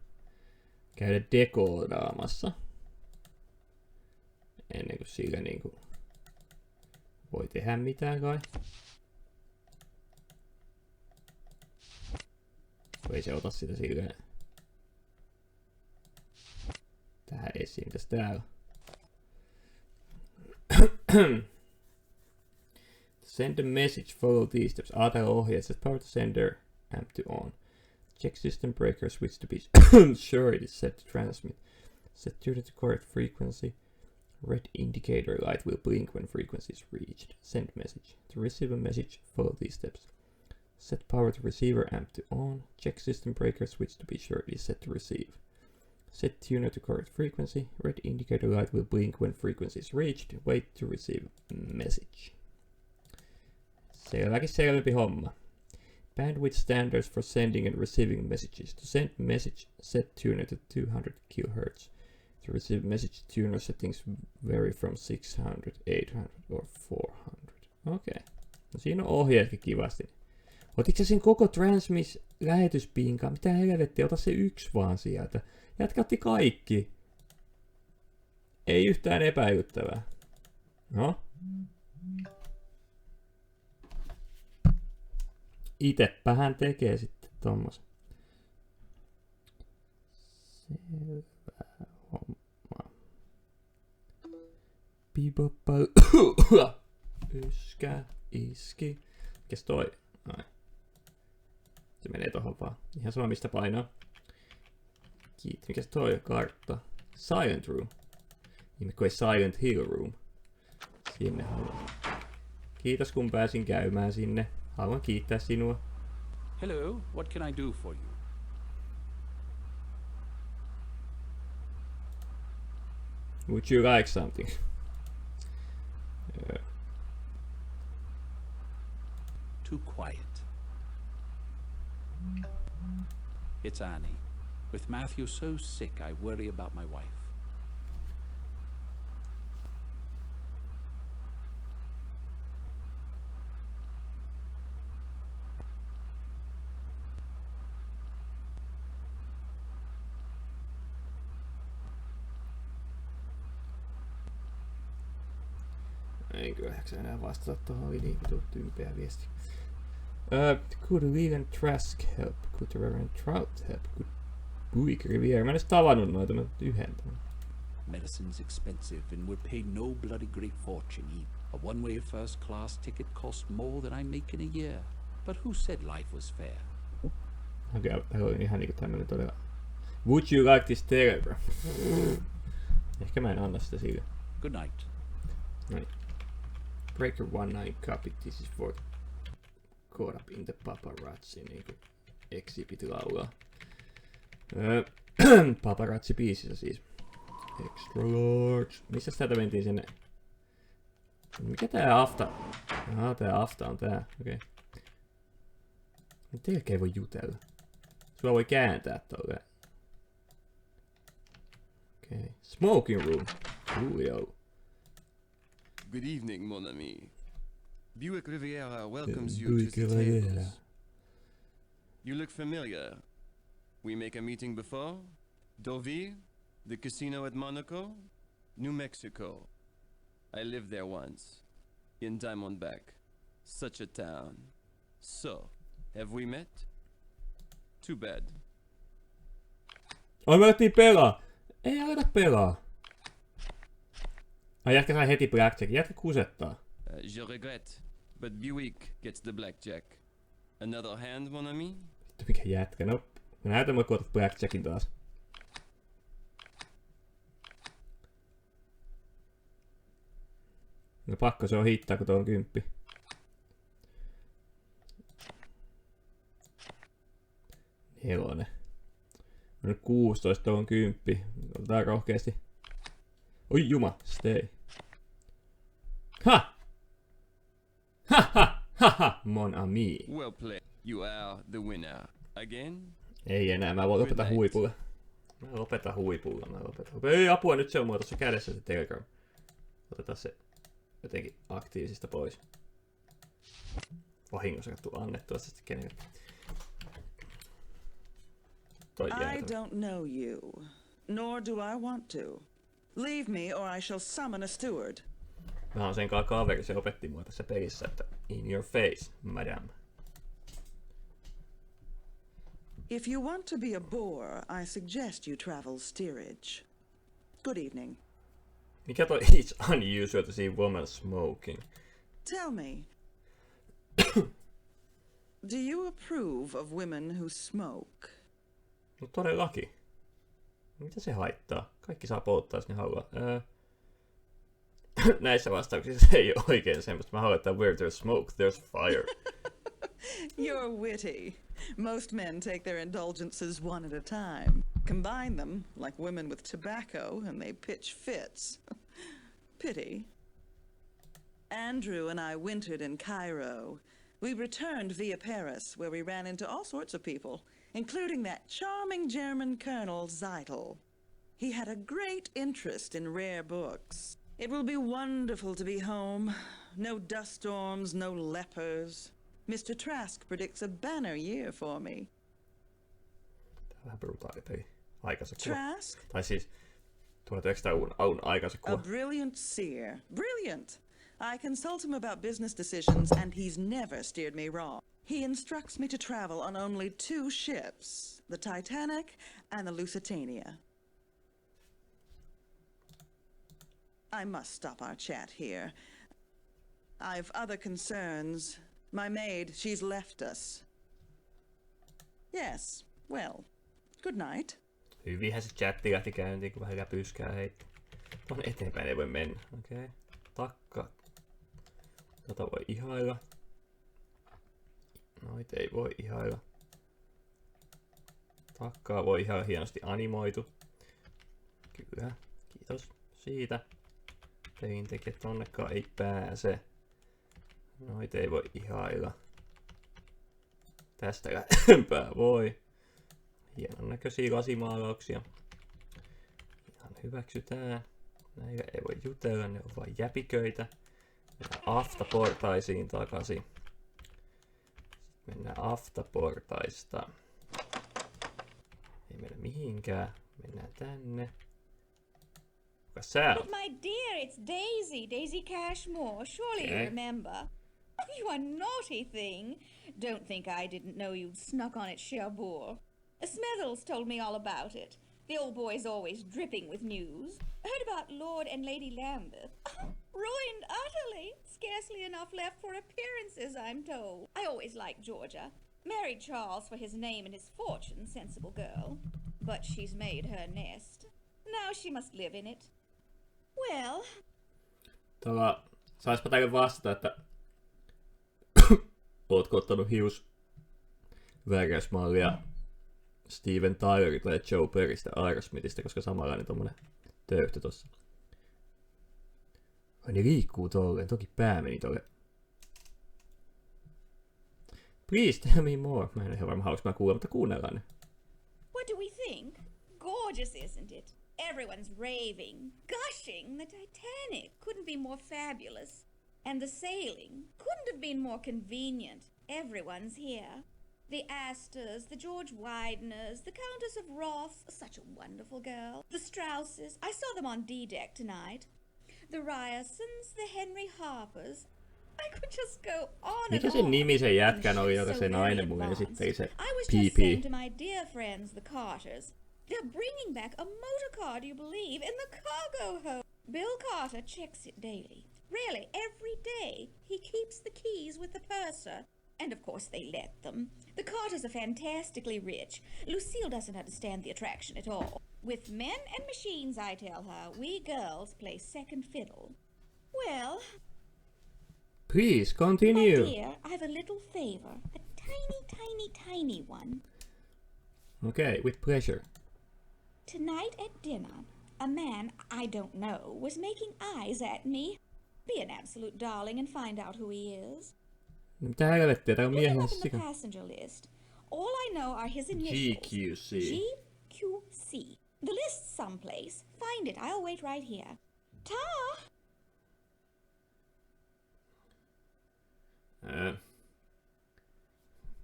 käydä dekoodaamassa. Ennen kuin sillä niinku voi tehdä mitään kai. Ei se ota sitä silleen. Tähän esiin, mitäs täällä? Send a message, follow these steps. Täällä on ohjeet. Set power to sender, amp to on. Check system breaker, switch to be sure it is set to transmit. Set tuner to correct frequency. Red indicator light will blink when frequency is reached. Send message. To receive a message, follow these steps. Set power to receiver, amp to on. Check system breaker, switch to be sure it is set to receive. Set tuner to correct frequency. Red indicator light will blink when frequency is reached. Wait to receive message. Selvempi homma. Bandwidth standards for sending and receiving messages. To send message, set tuner to 200 kHz. To receive message, tuner settings vary from 600, 800 or 400. Okei. No siinä on ohjeetkin kivasti. Otitko sen koko lähetyspinkaan? Mitä helvettiä? Ota se yksi vaan sieltä. Jätkätti kaikki. Ei yhtään epäilyttävää. No. Itepähän tekee sitten tommosen. Selvä homma. Biboppa. Yskä iski. Mikäs toi? Ai. Se menee tohon vaan. Ihan sama mistä painaa. Kiitos. Mikäs toi kartta? Silent Room. Ihme kun ei Silent Hill Room. Sinne haluan. Kiitos kun pääsin käymään sinne. Haluan kiittää sinua. Hello, what can I do for you? Would you like something? Too quiet. It's Annie. With Matthew so sick, I worry about my wife. Ei kyllä ehkä enää vastata tuohon, oli niin kuin tympeä viesti. Could Leland Trask help? Could Reverend Trout help? Could Buick Riviera? Mä en edes tavannut noita, mä yhden. Medicine's expensive and we're paid no bloody great fortune either. A one-way first class ticket costs more than I make in a year. But who said life was fair? Okei, oli ihan niinku tämmönen todella. Would you like this telegram? Ehkä mä en anna sitä sille. Good night. Noin. Breaker 19 copy, this is for Caught Up in the Paparazzi, niinku Exhibit laulaa. Paparazzi-biisissä siis. Extra large. Missäs täältä mentiin sinne? Mikä tää afta? Tää afta on tää, okei. Miten ei voi jutella? Sua voi kääntää tolleen. Okei. Smoking room. Coolio. Good evening, mon ami. Buick Riviera welcomes you to the tables. You look familiar. We make a meeting before? Deauville? The casino at Monaco? New Mexico. I lived there once. In Diamondback. Such a town. So, have we met? Too bad. Ai me alettiin pelaa. Ei aleta pelaa. Ai jätkä sai heti blackjack. Jätkä kusettaa. Je regrette, but Buick gets the blackjack. Another hand, mon ami? Vittu mikä jätkä. No, mä näytän mulle kun otat blackjackin taas. No pakko se on hittaa, kun tuo on 10. Nelonen. No nyt 16, tuo on 10. Otetaan rohkeasti. Oi juma, stay. Ha! Ha ha ha ha, mon ami. Well played. You are the winner. Again? Ei enää, mä voin lopettaa huipulla. Mä lopetan huipulla. Ei apua, nyt se on mulla tuossa kädessä se Telegram. Otetaan se jotenkin aktiivisista pois. Vahingossa kattu annettua sitten kenelle. I don't know you, nor do I want to. Leave me or I shall summon a steward. Mä oon sen kanssa kaveri, se opetti mua tässä pelissä, että in your face, madam. If you want to be a bore, I suggest you travel steerage. Good evening. Mikä toi it's unusual to see woman smoking? Tell me, do you approve of women who smoke? No todellakin. Mitä se haittaa? Kaikki saa polttaa, jos ne haluaa. Näissä vastauksissa se ei ole oikein semmoista. Mä haluan, että where there's smoke, there's fire. You're witty. Most men take their indulgences one at a time. Combine them, like women with tobacco, and they pitch fits. Pity. Andrew and I wintered in Cairo. We returned via Paris, where we ran into all sorts of people, including that charming German Colonel Zeitel. He had a great interest in rare books. It will be wonderful to be home. No dust storms, no lepers. Mr. Trask predicts a banner year for me. Vähän brutaali peli. Aikansa kuva. Trask? Tai siis 1900-luvun aikansa kuva. A brilliant seer. Brilliant! I consult him about business decisions and he's never steered me wrong. He instructs me to travel on only 2 ships, the Titanic and the Lusitania. I must stop our chat here. I've other concerns. My maid, she's left us. Yes, well, good night. Hyvinhän se chatti lähti käyntiin, kun vähän läpyskää heitti. Tuonne eteenpäin ei voi mennä. Okei. Takka. Tota voi ihailla. Noit ei voi ihailla. Takkaa voi ihailla, hienosti animoitu. Kyllä. Kiitos siitä. Pelintekijät tonnekaan ei pääse. Noit ei voi ihailla. Tästä lähempää voi. Hienon näköisiä lasimaalauksia. Ihan hyväksytään. Näillä ei voi jutella, ne on vain jäpiköitä. Mennään aftaportaisiin takaisin. Mennään aftaportaista. Ei mennä mihinkään. Mennään tänne. Kuka sä But my dear, it's Daisy. Daisy Cashmore. Surely you remember. You are naughty thing. Don't think I didn't know you'd snuck on at Cherbourg. Smethels told me all about it. The old boy's always dripping with news. Heard about Lord and Lady Lambeth. Ruined utterly. Scarcely enough left for appearances, I'm told. I always liked Georgia. Married Charles for his name and his fortune, sensible girl. But she's made her nest. Now she must live in it. Well... Saispa tälle vastata, että ootko ottanut hiusvärjäysmallia Steven Tylerilta ja Joe Perrystä Aerosmithistä, koska samanlainen tommonen töyhtö tossa. Ai ne liikkuu tolleen, toki pää meni tolle. Please tell me more. Mä en ole ihan varma haluaisin mä kuulla, mutta kuunnellaan ne. What do we think? Gorgeous, isn't it? Everyone's raving, gushing. The Titanic couldn't be more fabulous. And the sailing couldn't have been more convenient. Everyone's here. The Astors, the George Wideners, the Countess of Ross, such a wonderful girl. The Strausses, I saw them on D-deck tonight. The Ryersons, the Henry Harpers. I could just go on Mikä and sen on. nimi sen jätkän oli, joka So se very nainen mulle advanced. esitteli se I was just saying PP? to my dear friends, the Carters, they're bringing back a motor car, do you believe, in the cargo hold. Bill Carter checks it daily. Really, every day. He keeps the keys with the purser. And of course they let them. The Carters are fantastically rich. Lucille doesn't understand the attraction at all. With men and machines, I tell her, we girls play second fiddle. Well, Please my continue. dear, I have a little favor. A tiny one. Okay, with pleasure. Tonight at dinner, a man I don't know was making eyes at me. Be an absolute darling and find out who he is. Mitä helvettiä, tää on Look him miehiä up in the sika. passenger list. All I know are his initials. GQC. GQC. The list's someplace. Find it. I'll wait right here. Ta!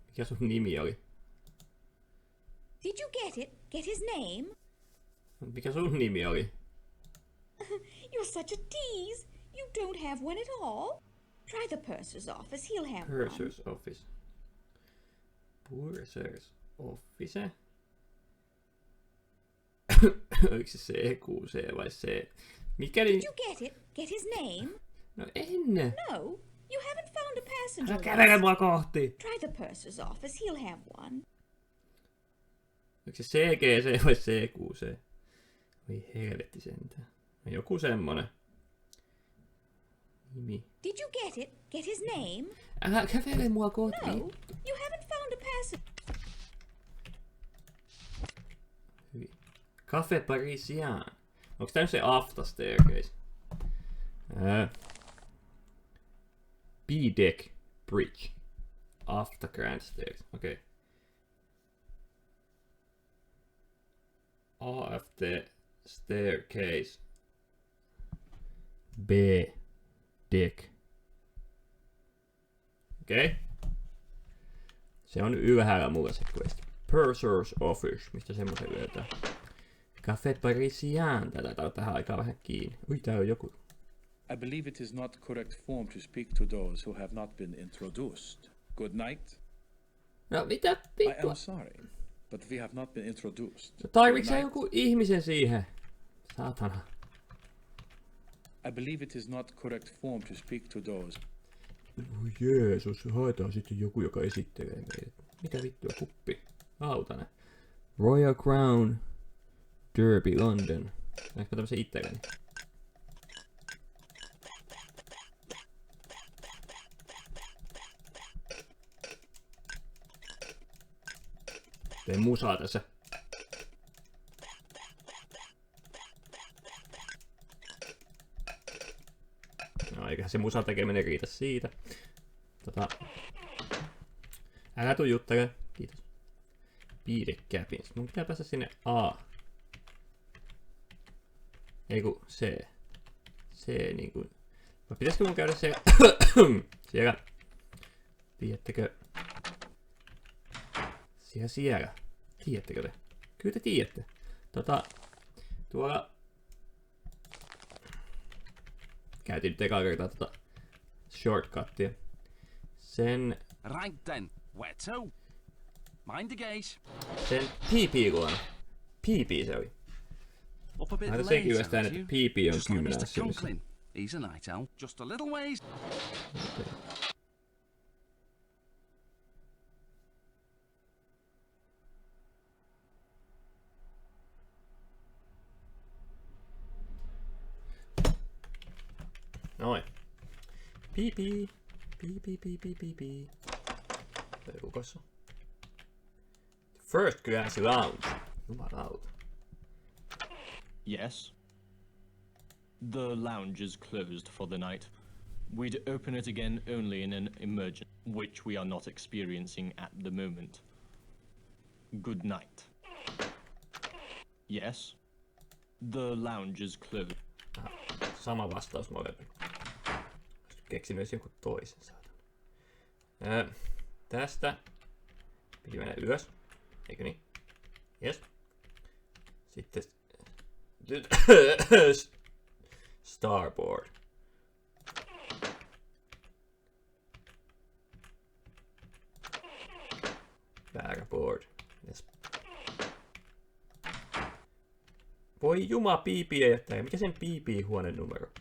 Mikä sun nimi oli? Did you get it? Get his name? Mikä sun nimi oli? You're such a tease. You don't have one at all. Try the purser's office. He'll have one. Purser's office. Purser's office? Oliko se CQC vai C? Mikäli... Did you get it? Get his name? No en. No, you haven't found a passenger Älä kävele list. mua kohti. Try the purser's office. He'll have one. Oliko se CGC vai CQC? Voi helvetti sentään. Joku semmonen. Nimi. Did you get it? Get his name? Älä kävele mua kohti. No, you haven't found a passenger. Hyvin. Café Parisien. Onks tää nyt se after staircase? B-deck bridge. After grand stairs. Okei. AFT staircase. B-deck. Okei. Se on ylhäällä mulla se quest. Purser's office. Mistä semmosen löytää? Café Parisien. Tätä on tähän aikaan vähän kiinni. Ui, tää on joku. I believe it is not correct form to speak to those who have not been introduced. Good night. No mitä I vittua? am sorry, but we have not been introduced. No, tarviks sä Good joku ihmisen siihen? Saatana. I believe it is not correct form to speak to those. Oi Jeesus, haetaan sitten joku, joka esittelee meidät. Mitä vittua, kuppi? Lautanen. Royal Crown. Derby, London. Näinkö tämmösen itselleni? Teen musaa tässä. No eiköhän se musan tekeminen riitä siitä. Älä tuu juttele. Kiitos. Beat cabins. Mun pitää päästä sinne A. Eiku C. C niinkun. Vai pitäisikö mun käydä se siellä? Tiedättekö? Siellä. Tiedättekö te? Kyllä te tiedätte. Tuolla... Käytin nyt ekaa kertaa shortcuttia. Sen... Right then, where to? Mind the gaze. Sen PP-luona. PP se oli. Up a bit Mä late, sekin ylöstään, aren't että you? PP on Just like 10 Mr. asymissa. Conklin. He's a night owl. Just a little ways. Noin. PP. Perukossa. First class lounge. Jumalauta. Yes. The lounge is closed for the night. We'd open it again only in an emergency, which we are not experiencing at the moment. Good night. Yes. The lounge is closed. Sama vastaus molempi. Keksin myös jonkun toisen saatan. Tästä piti mennä ylös. Eikö niin? Yes. Sitten starboard. Backboard. Yes. Voi juma, piipi ei jättää. Mikä sen piipi huoneen numero?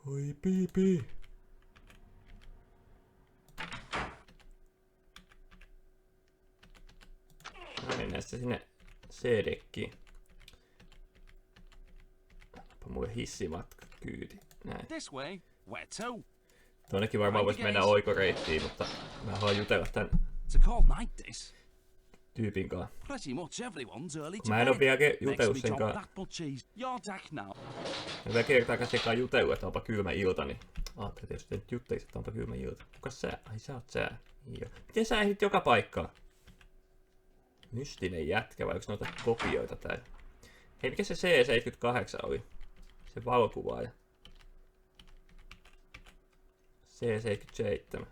Oi piipi. Mennään sitten sinne C-dekkiin. Onpa mulle hissimatka kyyti. Näin. This way. Where to? Tonnekin varmaan voisi mennä oikoreittiin, mutta mä haluan jutella tän It's a cold night this. tyypin kanssa. Pretty much everyone's early to Mä en oo bed. vielä Makes jutellut me sen jump kanssa. that much cheese. You're back now. Mä vielä kertaakaan sen kanssa jutellut, että onpa kylmä ilta, niin ajattelin tietysti, että juttelisit, että onpa kylmä ilta. Kukas sä? Ai sä oot sä. Joo. Miten sä ehdit joka paikkaan? Mystinen jätkä, vai onks noita kopioita täällä? Hei, mikä se C78 oli? Se valokuvaaja. C77.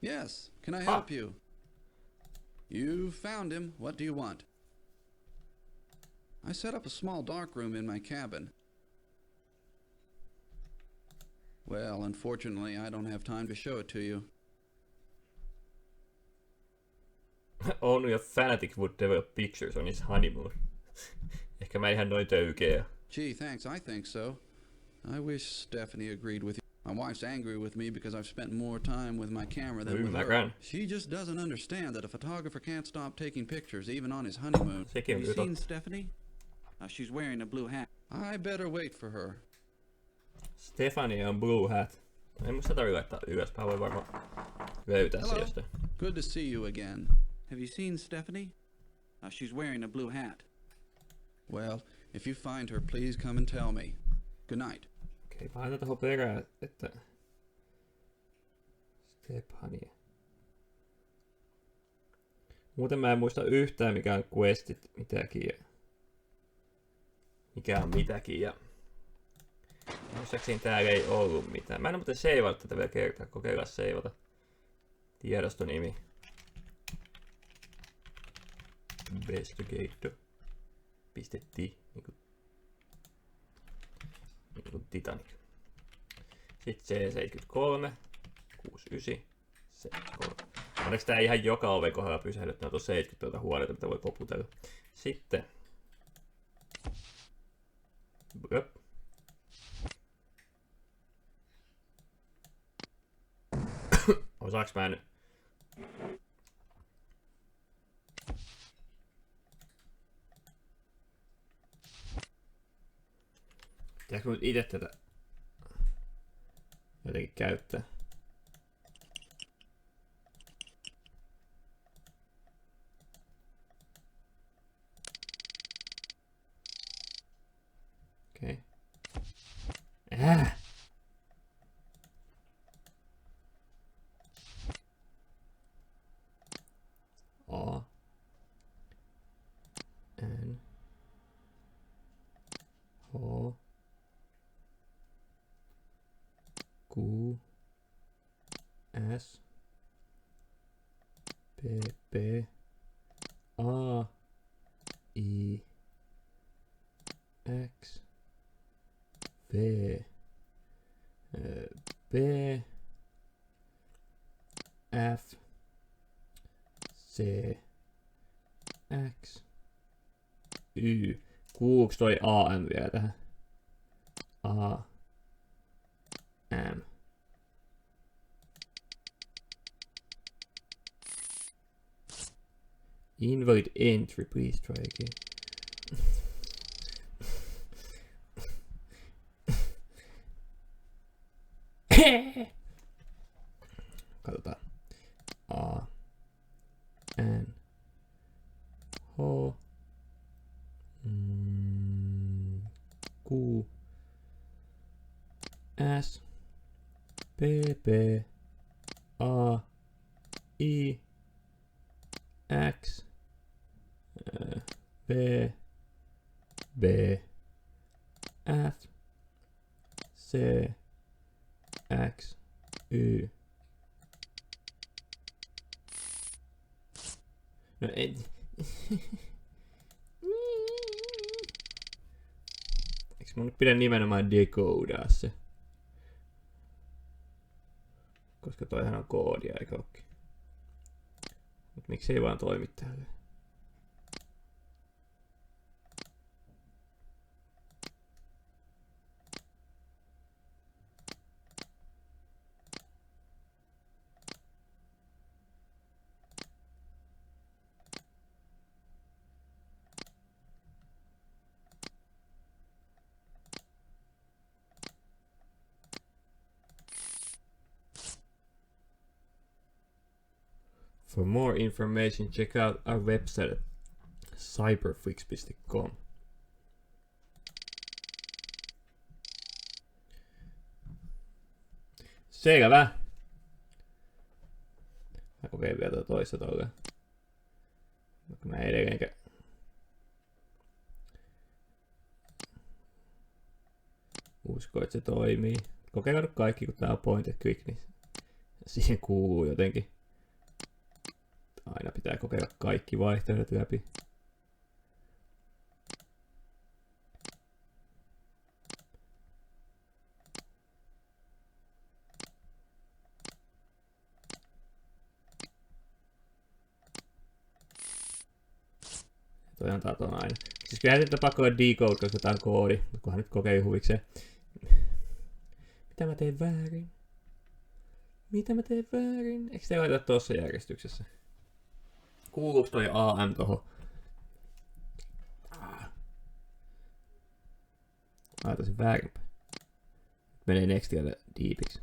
Yes, can I help you? You found him. What do you want? I set up a small dark room in my cabin. Well, unfortunately, I don't have time to show it to you. Only a fanatic would develop pictures on his honeymoon. Ehkä mä ihan noin töykeä. Gee, thanks, I think so. I wish Stephanie agreed with you. My wife's angry with me because I've spent more time with my camera than with her. She just doesn't understand that a photographer can't stop taking pictures even on his honeymoon. Have you seen Stephanie? She's wearing a blue hat. I better wait for her. Stephanie on blue hat. En muista tarvitse laittaa ylös. Mä voin varmaan löytää se jostain. Good to see you again. Have you seen Stephanie? She's wearing a blue hat. Well, if you find her, please come and tell me. Good night. Okei, mä laitan tohon perään, että Stephanie. Muuten mä en muista yhtään mikä on questit mitäkin ja mikä on mitäkin ja muistaakseni täällä ei ollut mitään. Mä en oo muuten seivata tätä vielä kertaa. Kokeillaan seivata. Tiedostonimi. Investigator.ti niinku Titanic. Sitten C73 69 73. Onneksi tää ei ihan joka oven kohdalla pysähdy, että ne on 70 huoneita, mitä voi koputella. Sitten osaaks mä nyt? Pitääkö nyt ite tätä jotenkin käyttää? Okei. A N H Q S P P A I X V B F C X Y. Kuuluuks toi AM vielä tähän? A M. Invalid entry, please try again. Katsotaan. A N H Q S P P A I X B B F C X Y. No ei. Eikö mun nyt pidä nimenomaan dekoodaa se? Koska toihan on koodia, eikö ookin? Mut miksi ei vaan toimi täällä? For more information, check out our website at cyberfix.com. Selvä. Mä kokeilen vielä toista tolle. Mä edelleenkään. Usko, että se toimii. Kokeillaan nyt kaikki, kun tää on point and click, niin siihen kuuluu jotenkin. Aina pitää kokeilla kaikki vaihtoehdot läpi. Toi antaa ton aina. Siis kyllähän sitten pakko olla decode, koska tää on koodi. Kunhan nyt kokeili huvikseen. Mitä mä teen väärin? Mitä mä teen väärin? Eikö se laita tossa järjestyksessä? Kuuluuko toi AM tohon? Laitaisin väärinpäin. Menee nextialle deepiksi.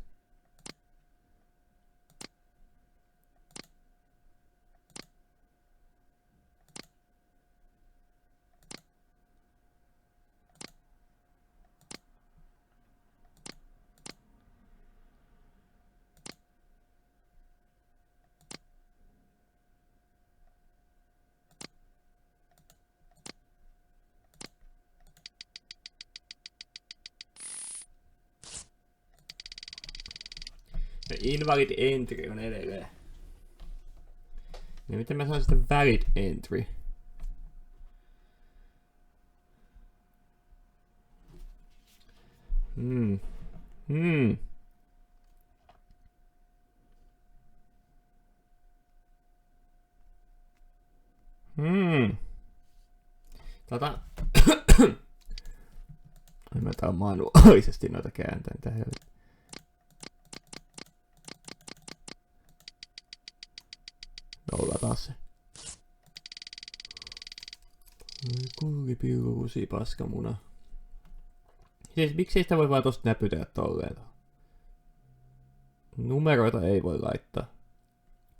Invalid entry on edelleen. Ja miten mä saan sitten valid entry? Mä tää on manuaalisesti noita kääntänyt tähän. Nollataan se. Kuulipillusi paskamuna. Siis miksei sitä voi vaan tosta näpytellä tolleen? Numeroita ei voi laittaa.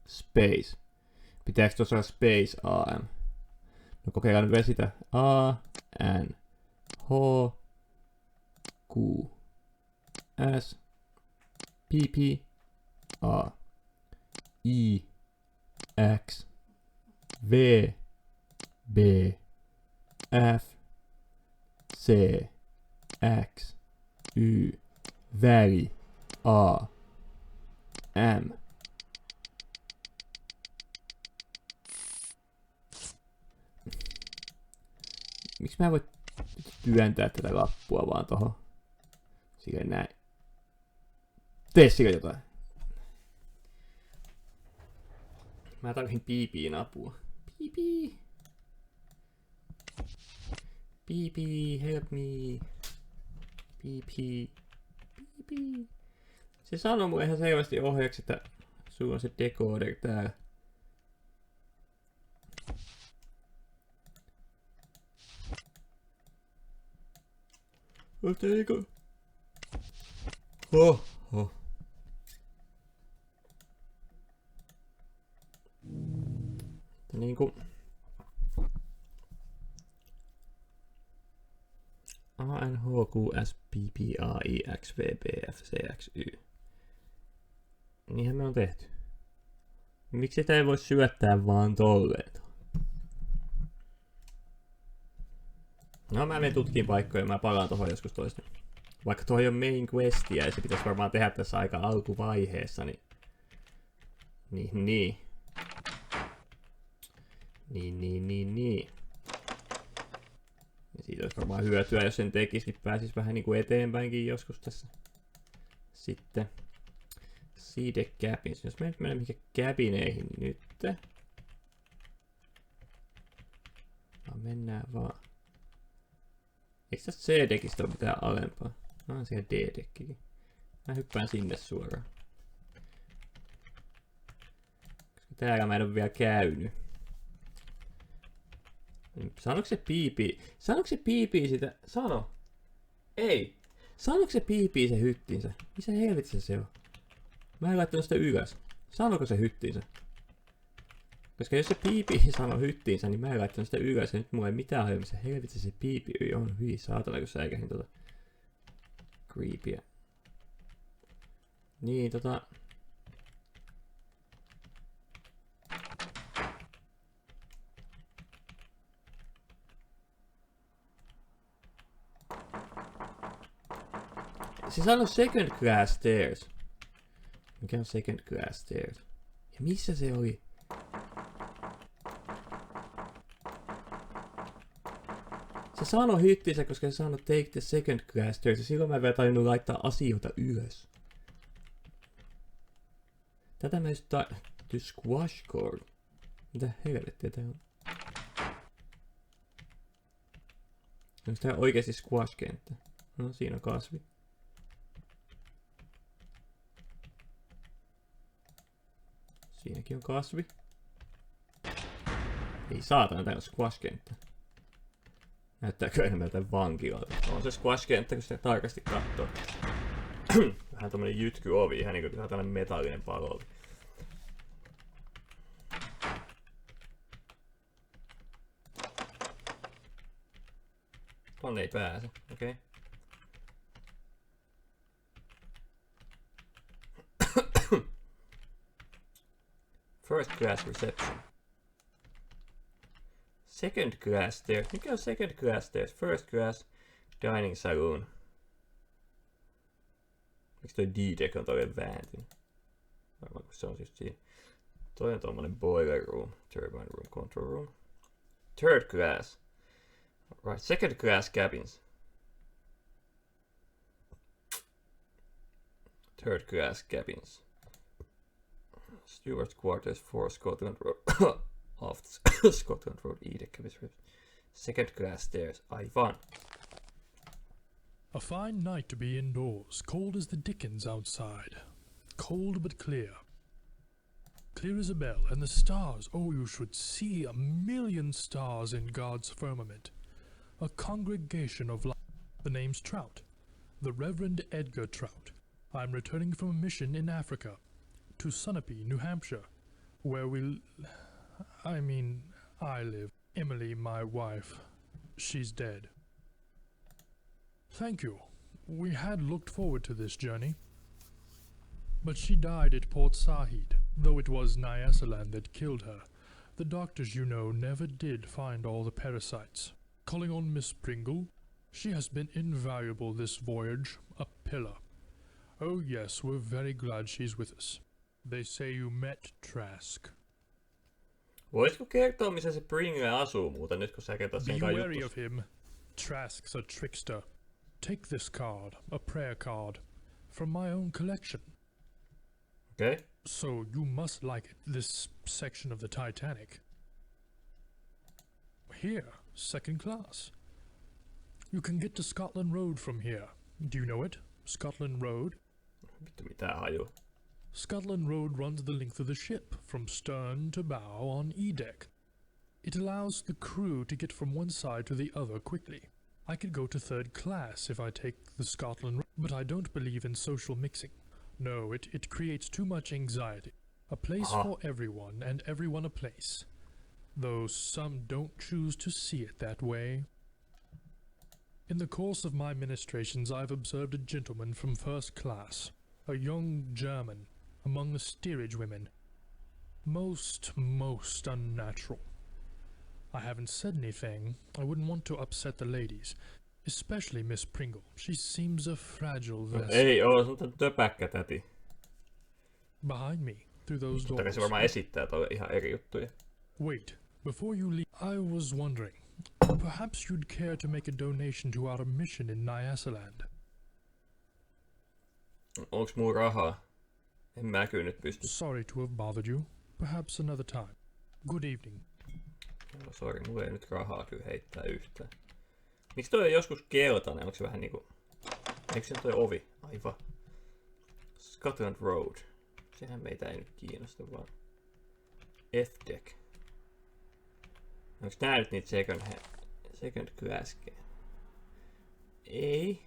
Space. Pitääkö tuossa olla space AM? No kokeillaan nyt vielä sitä. A, N, H, Q, S, P, P, A, I, X, V, B, F, C, X, Y, väli, A, M. Miksi mä en voi työntää tätä lappua vaan tohon? Silleen näin. Tee sillä jotain. Mä tarvitsin piipiin apua. Piipi. Piipi, help me. Piipi. Piipi. Se sanoo mulle ihan selvästi ohjeeksi, että sulla on se decoder täällä. Oteiko? Oho. Niinku A N H Q S P P A I X V B F C X Y. Niinhän me on tehty. Miksi sitä ei voi syöttää vaan tolleen? No mä menen tutkiin paikkoja, mä palaan tohon joskus toista. Vaikka toi on main questia ja se pitäisi varmaan tehdä tässä aika alkuvaiheessa, niin... Niin. Ja siitä olisi varmaan hyötyä, jos sen tekisi, niin pääsisi vähän niinku eteenpäinkin joskus tässä. Sitten... CD cabins. Jos me nyt mennään mihinkä cabineihin nyt. Mennään vaan. Eikö tästä C-deckistä ole mitään alempaa? No on siellä D-dekkikin. Mä hyppään sinne suoraan. Koska täällä mä en ole vielä käynyt. Sanoiko se piipii? Sanoiko se piipii sitä? Sano! Ei! Sanoiko se piipii se hyttinsä? Missä helvetissä se on? Mä en laittanut sitä ylös. Sanoiko se hyttinsä? Koska jos se piipii sanoo hyttiinsä, niin mä en laittanut sitä ylös. Ja nyt mulla ei mitään hajua, missä helvetissä se piipii on. Hyi saatana, kun säikähin creepyä. Niin se sanoo second class stairs. Mikä on second class stairs? Ja missä se oli? Se sanoi hyttinsä, koska se sanoi take the second class stairs. Ja silloin mä en vielä tajunnut laittaa asioita ylös. Tätä mä just to squash cord. Mitä helvettiä tää on? Onko tää oikeesti squash-kenttä? No siinä on kasvi. Siinäkin on kasvi. Ei saatana, tää on squash-kenttä. Näyttääkö enemmän vankilalta? On se squash-kenttä, kun sitä tarkasti katsoo. Vähän tommonen jytkyovi, ihan niinku tällainen metallinen palo. Tonne ei pääse, okei. First class reception. Second class stairs. Mikä on second class stairs? First class dining saloon. Miksi toi D-deck on tolleen vääntynyt? Varmaan kun se on just siinä. Toi on tommonen boiler room, turbine room, control room. Third class. Right, second class cabins. Third class cabins. Steward's quarters for Scotland Road. Off Scotland Road E-deck. Second class stairs. Aivan. A fine night to be indoors, cold as the dickens outside. Cold but clear. Clear as a bell, and the stars, oh, you should see 1,000,000 stars in God's firmament. A congregation of light. The name's Trout. The Reverend Edgar Trout. I'm returning from a mission in Africa. To Sunapee, New Hampshire, where I live. Emily, my wife, she's dead. Thank you. We had looked forward to this journey. But she died at Port Said, though it was Nyasaland that killed her. The doctors, you know, never did find all the parasites. Calling on Miss Pringle, she has been invaluable this voyage, a pillar. Oh yes, we're very glad she's with us. They say you met Trask. Voisiko kertoa, missä se Pringle asuu muuten, nyt kun sä kertot sen kai Be wary juttus? of him. Trask's a trickster. Take this card, a prayer card, from my own collection. Okay. So you must like it, this section of the Titanic. Here, second class. You can get to Scotland Road from here. Do you know it? Scotland Road? Vittu mitään hajua. Scotland Road runs the length of the ship, from stern to bow on E-deck. It allows the crew to get from one side to the other quickly. I could go to third class if I take the Scotland Road, but I don't believe in social mixing. No, it creates too much anxiety. A place for everyone, and everyone a place. Though some don't choose to see it that way. In the course of my ministrations, I've observed a gentleman from first class, a young German, among the steerage women. Most unnatural. I haven't said anything. I wouldn't want to upset the ladies. Especially Miss Pringle. She seems a fragile vessel. Ei oo, se on töpäkkä täti. Behind me, through those doors. Se varmaan esittää toi ihan eri juttuja. Wait, before you leave, I was wondering, perhaps you'd care to make a donation to our mission in Nyasaland. Onks muu rahaa? En mä kyllä nyt pysty. Sorry to have bothered you. Perhaps another time. Good evening. No, sori, mulla ei nyt rahaa kyllä heittää yhtään. Miksi toi on joskus keltainen? Onko se vähän niinku... Eikö se toi ovi? Aivan. Scotland Road. Sehän meitä ei nyt kiinnosta vaan. F-deck. Onks nää nyt niitä second class? Ei.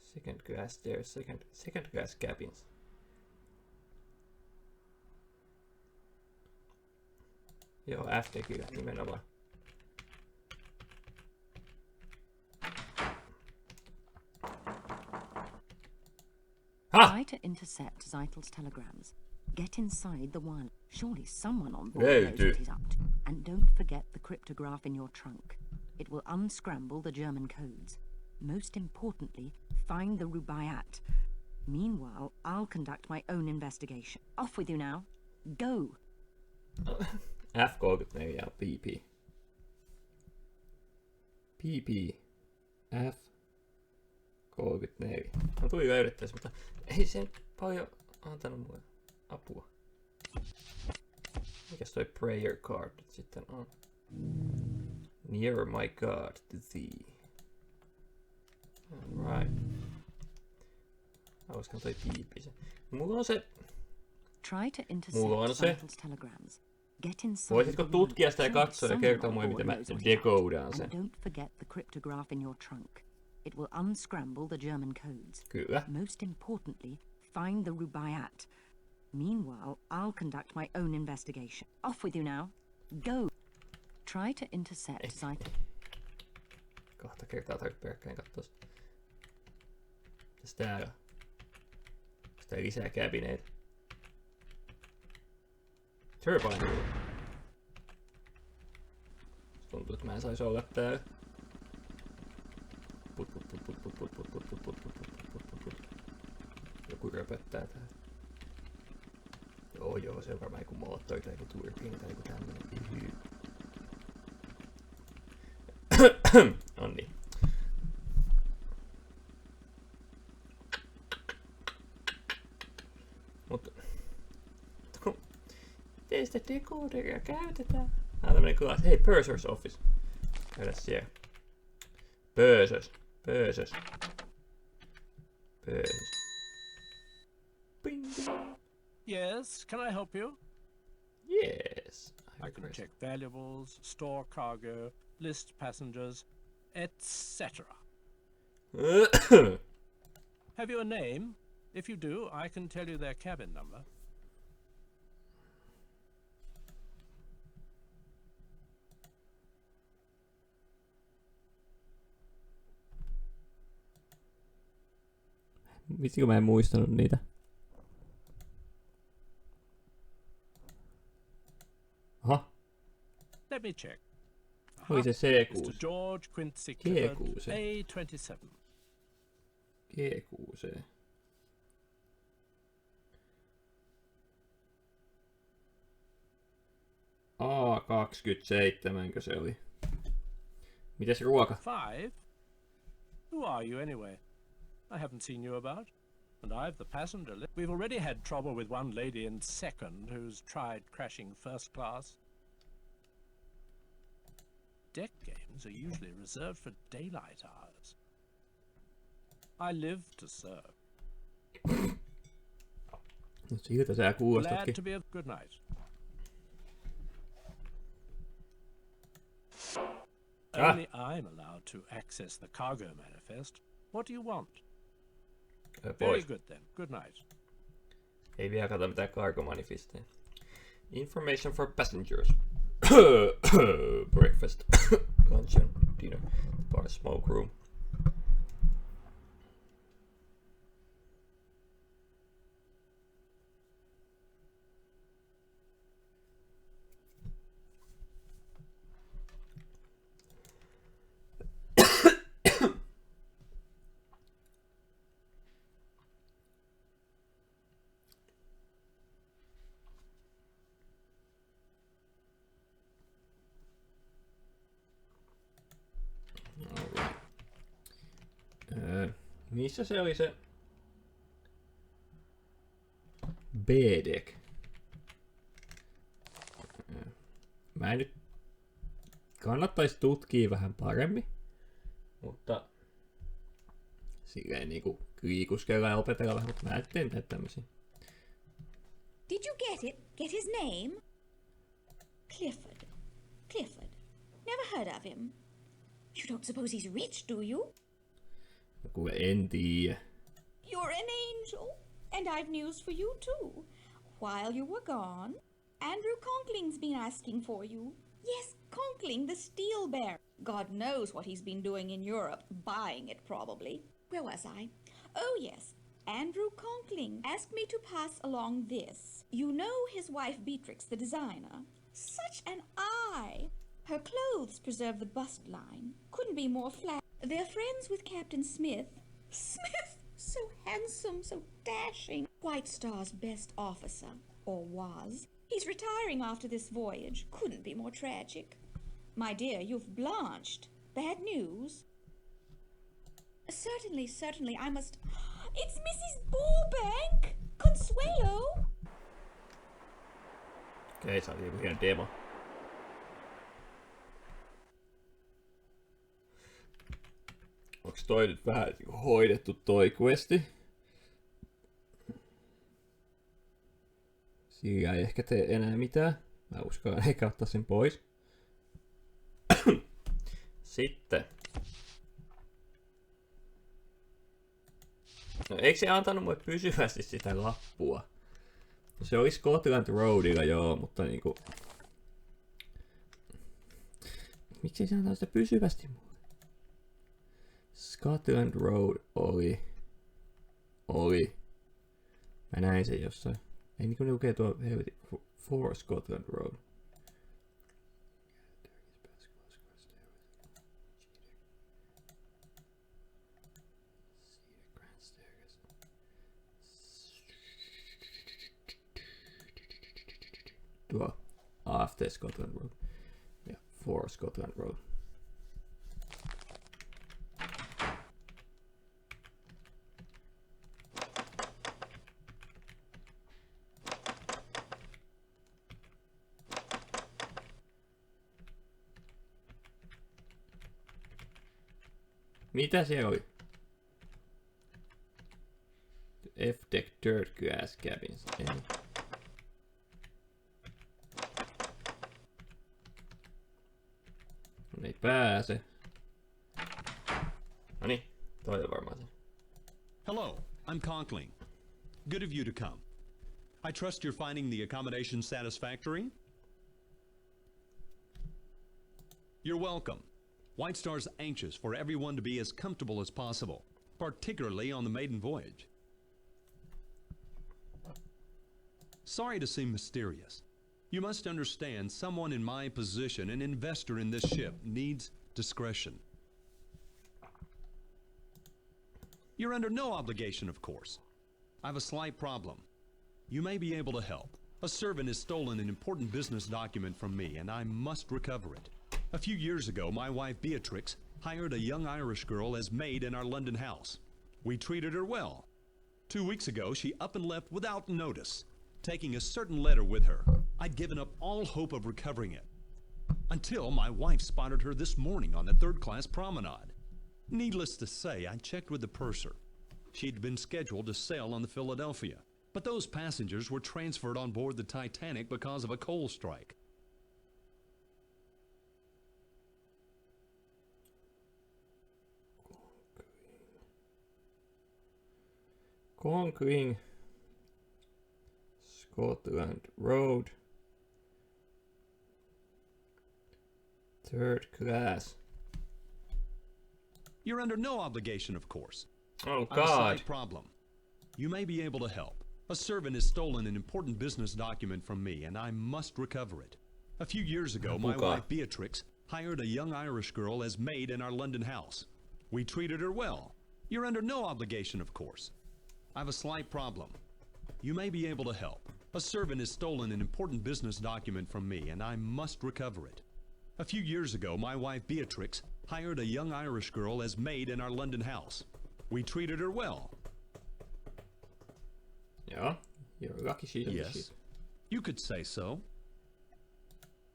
Second class, there's second class cabins. Joo, F-deckillä nimenomaan. Try to intercept Zeitel's telegrams. Get inside the one. Surely someone on board knows what he's up to. And don't forget the cryptograph in your trunk. It will unscramble the German codes. Most importantly, find the Rubaiyat. Meanwhile, I'll conduct my own investigation. Off with you now. Go! F34 ja PP. PP. F34. No tuli löydettäis, mutta ei sen paljon antanut mulle apua. Mikäs toi prayer card nyt sitten on? Nearer my God to thee. Alright. Olisiko toi PP se? Mulla on se... Mulla on se... Voisitko tutkia sitä ja katsoa ja kertoa mulle, miten mä decoodaan sen? Don't forget the cryptograph in your trunk. It will unscramble the German codes. Kyllä. Most importantly, find the Rubaiyat. Meanwhile, I'll conduct my own investigation. Off with you now. Go. Try to intercept Zeitel. Kahta kertaa tarvitse peräkkäin katsoa. Mitäs täällä on? Sitä lisää cabineita. Turbine room. Tuntuu, että mä en sais olla täällä. Joku röpöttää täällä. Joo, se on varmaan joku moottori tai joku turbiini tai joku tämmönen. Onni. Mutta kun miten sitä decoderia käytetään? Tämmönen class. Hei, Purser's Office. Käydä siellä. Purser's. Bing. Yes, can I help you? Yes. I can check valuables, store cargo, list passengers, etc. Have you a name? If you do, I can tell you their cabin number. Vitsikö mä en muistanut niitä? Aha. Let me check. Oli se C6. Mr. George Quincy Clifford, A27. G6. A27, se oli. Mitäs ruoka? 5? Who are you anyway? I haven't seen you about. And I've the passenger list. We've already had trouble with one lady in second who's tried crashing first class. Deck games are usually reserved for daylight hours. I live to serve. No siltä sä kuulostatkin. Glad to be a good night. Only I'm allowed to access the cargo manifest. What do you want? Very good then. Good night. Ei vielä kato mitään cargo manifestia. Information for passengers. Breakfast. Lunch and dinner. Bar smoke room. Missä se oli se B-deck? Mä en nyt kannattaisi tutkia vähän paremmin, mutta silleen niinku liikuskella ja opetella vähän, mutta mä en tee tämmösiä. Did you get it? Get his name? Clifford. Clifford. Never heard of him. You don't suppose he's rich, do you? No kuule, en tiedä. You're an angel. And I've news for you, too. While you were gone, Andrew Conkling's been asking for you. Yes, Conkling, the steel bear. God knows what he's been doing in Europe. Buying it, probably. Where was I? Oh, yes. Andrew Conkling asked me to pass along this. You know his wife Beatrix, the designer. Such an eye! Her clothes preserve the bust line. Couldn't be more flat. They're friends with Captain Smith. Smith! So handsome, so dashing. White Star's best officer. Or was. He's retiring after this voyage. Couldn't be more tragic. My dear, you've blanched. Bad news? Certainly, certainly, I must... It's Mrs. Burbank! Consuelo! Okei, se oli joku hieno demo. Onks toi nyt vähän hoidettu toi questi? Sillä ei ehkä tee enää mitään. Mä uskallan ehkä ottaa sen pois. Sitten. No, eikö se antanut mulle pysyvästi sitä lappua? No, se oli Scotland Roadilla, joo, mutta niinku... Miksi se antaa sitä pysyvästi mulle? Scotland Road oli. Mä näin sen jossain. Ei niinku lukee tuo helvetin For Scotland Road. Tuo After Scotland Road ja For Scotland Road. Mitä se oli? F-deck third class cabins. Ei. No ei pääse. Noniin, toi on varmaan se. Hello, I'm Conkling. Good of you to come. I trust you're finding the accommodation satisfactory? You're welcome. White Star's anxious for everyone to be as comfortable as possible, particularly on the maiden voyage. Sorry to seem mysterious. You must understand someone in my position, an investor in this ship, needs discretion. You're under no obligation, of course. I have a slight problem. You may be able to help. A servant has stolen an important business document from me, and I must recover it. A few years ago, my wife Beatrix hired a young Irish girl as maid in our London house. We treated her well. 2 weeks ago, she up and left without notice, taking a certain letter with her. I'd given up all hope of recovering it, until my wife spotted her this morning on the third-class promenade. Needless to say, I checked with the purser. She'd been scheduled to sail on the Philadelphia, but those passengers were transferred on board the Titanic because of a coal strike. Conquering Scotland Road third class. You're under no obligation, of course. Oh, I have a God. slight problem. You may be able to help. A servant has stolen an important business document from me, and I must recover it. A few years ago, my wife Beatrix hired a young Irish girl as maid in our London house. We treated her well. You're under no obligation, of course. I have a slight problem. You may be able to help. A servant has stolen an important business document from me, and I must recover it. A few years ago, my wife Beatrix hired a young Irish girl as maid in our London house. We treated her well. Yeah, you're lucky she doesn't Yes, you could say so.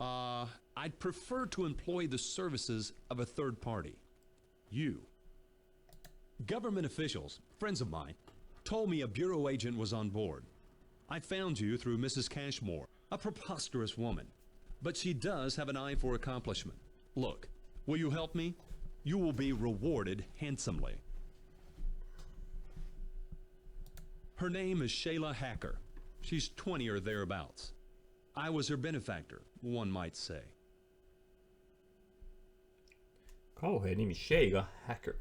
I'd prefer to employ the services of a third party. You. Government officials, friends of mine, told me a bureau agent was on board. I found you through Mrs. Cashmore, a preposterous woman. But she does have an eye for accomplishment. Look, will you help me? You will be rewarded handsomely. Her name is Shayla Hacker. She's 20 or thereabouts. I was her benefactor, one might say. Kauhea nimi, Shayla Hacker.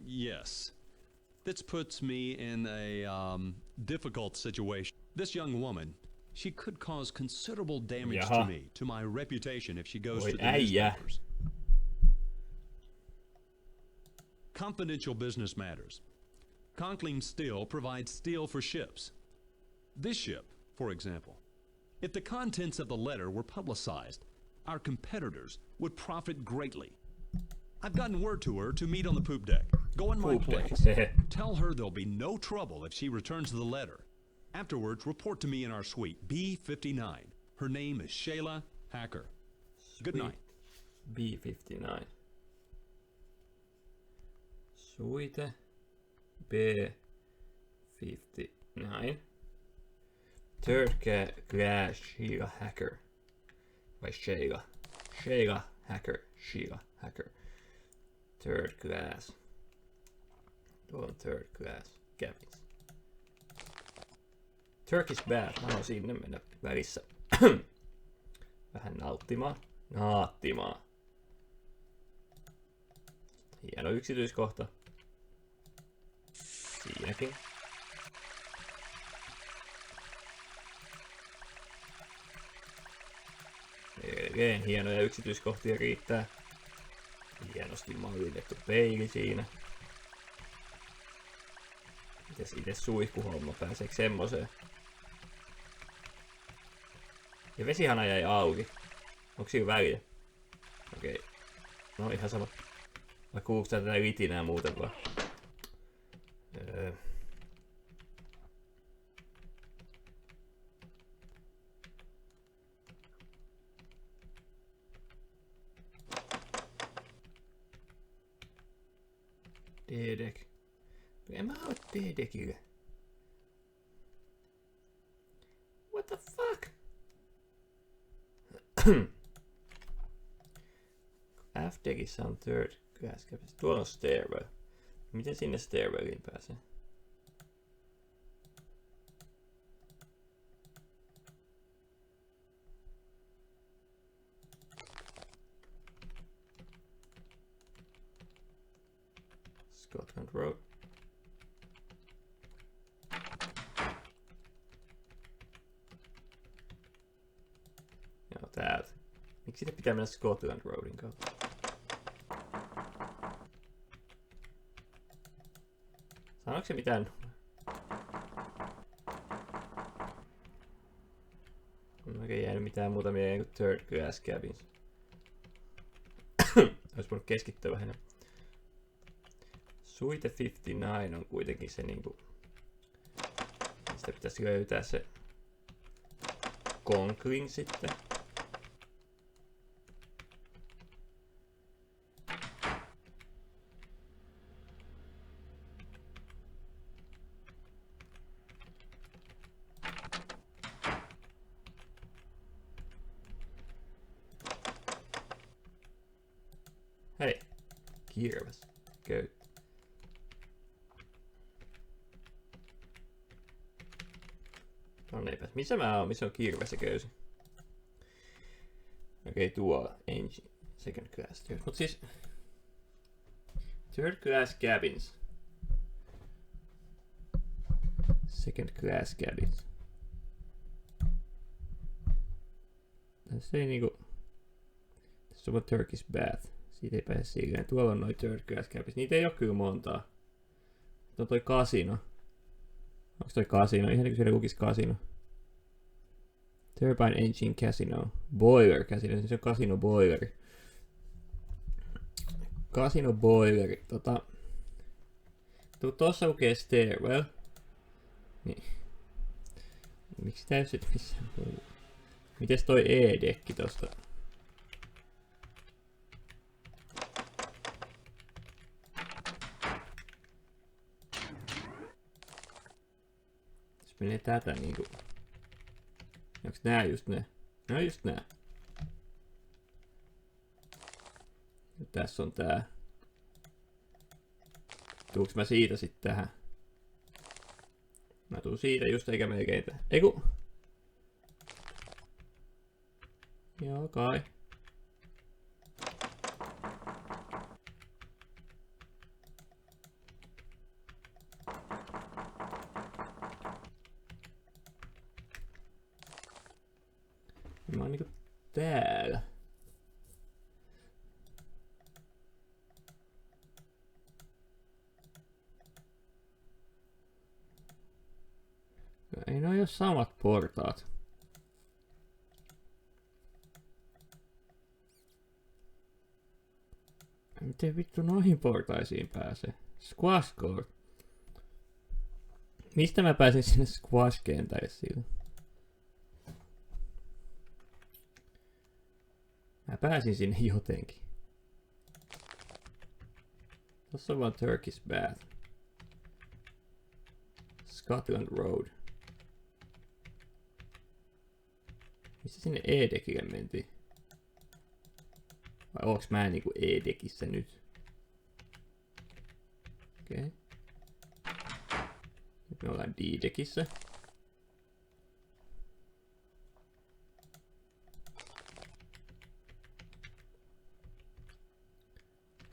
Yes. This puts me in a difficult situation. This young woman, she could cause considerable damage to me, to my reputation if she goes to the newspapers. Confidential business matters. Conkling Steel provides steel for ships. This ship, for example. If the contents of the letter were publicized, our competitors would profit greatly. I've gotten word to her to meet on the poop deck. Go in my place. Tell her there'll be no trouble if she returns the letter. Afterwards, report to me in our suite, B59. Her name is Shayla Hacker. Good night. B59. Suite B59. Third class Sheila Hacker. Vai Shayla. Shayla Hacker. Sheila Hacker. Third class. Tuolla on third class cabins. Turkish bath. Mä haluan sinne mennä välissä. Vähän nauttimaan. Hieno yksityiskohta. Siinäkin. Edelleen hienoja yksityiskohtia riittää. Hienosti mallitettu peili siinä. Mites itse suihkuhomma, pääseekö semmoseen? Ja vesihana jäi auki. Onko siinä väliä? Okei. No ihan sama. Vai kuuluuko tätä litinää muuten vaan? D-deck. En mä oo D-deckille. What the fuck? F-deckissä on third class cabins. Tuolla on stairwell. Miten sinne stairwelliin pääsee? Scotland Road. Joo, täältä. Miksi sitä pitää mennä Scotland Roadin kautta? Sanoiko se mitään? En oikein jäänyt mitään muuta mieleen kuin third class cabins. Olisi voinut keskittyä vähän. Suite 59 on kuitenkin se niinku... Mistä pitäisi löytää se... Conkling sitten. Hei, kirves, köyttä. Tonneipä. Missä mä oon? Missä on kirves ja köysi? Okei, tuo engine. Second class. Mut siis... Third class cabins. Second class cabins. Tässä ei niinku... Tässä on Turkish bath. Siitä ei pääse silleen. Tuolla on noin third class cabins. Niitä ei oo kyllä montaa. Tuo on toi kasino. Onks toi casino? Ihan niin kuin siellä lukis casino. Turbine Engine Casino. Boiler Casino. Se on casino boileri. Casino boileri. Tuossa lukee stairwell. Niin. Miksi tää ei sit missään muu? Mites toi E-dekki tosta? Jos menee tätä niinku... Onks nää just ne? No just nää. Ja tässä on tää. Tuuks mä siitä sit tähän? Mä tuun siitä just eikä melkein tähän. Eiku! Joo kai. Mä oon niinku täällä. Ei ne oo samat portaat. Miten vittu noihin portaisiin pääsee? Squash court. Mistä mä pääsin sinne squash-kentälle silloin? Mä pääsin sinne jotenkin. Tossa on vaan Turkish Bath. Scotland Road. Mistä sinne E-dekille mentiin? Vai onks mä niinku E-dekissä nyt? Okei. Nyt me ollaan D-dekissä.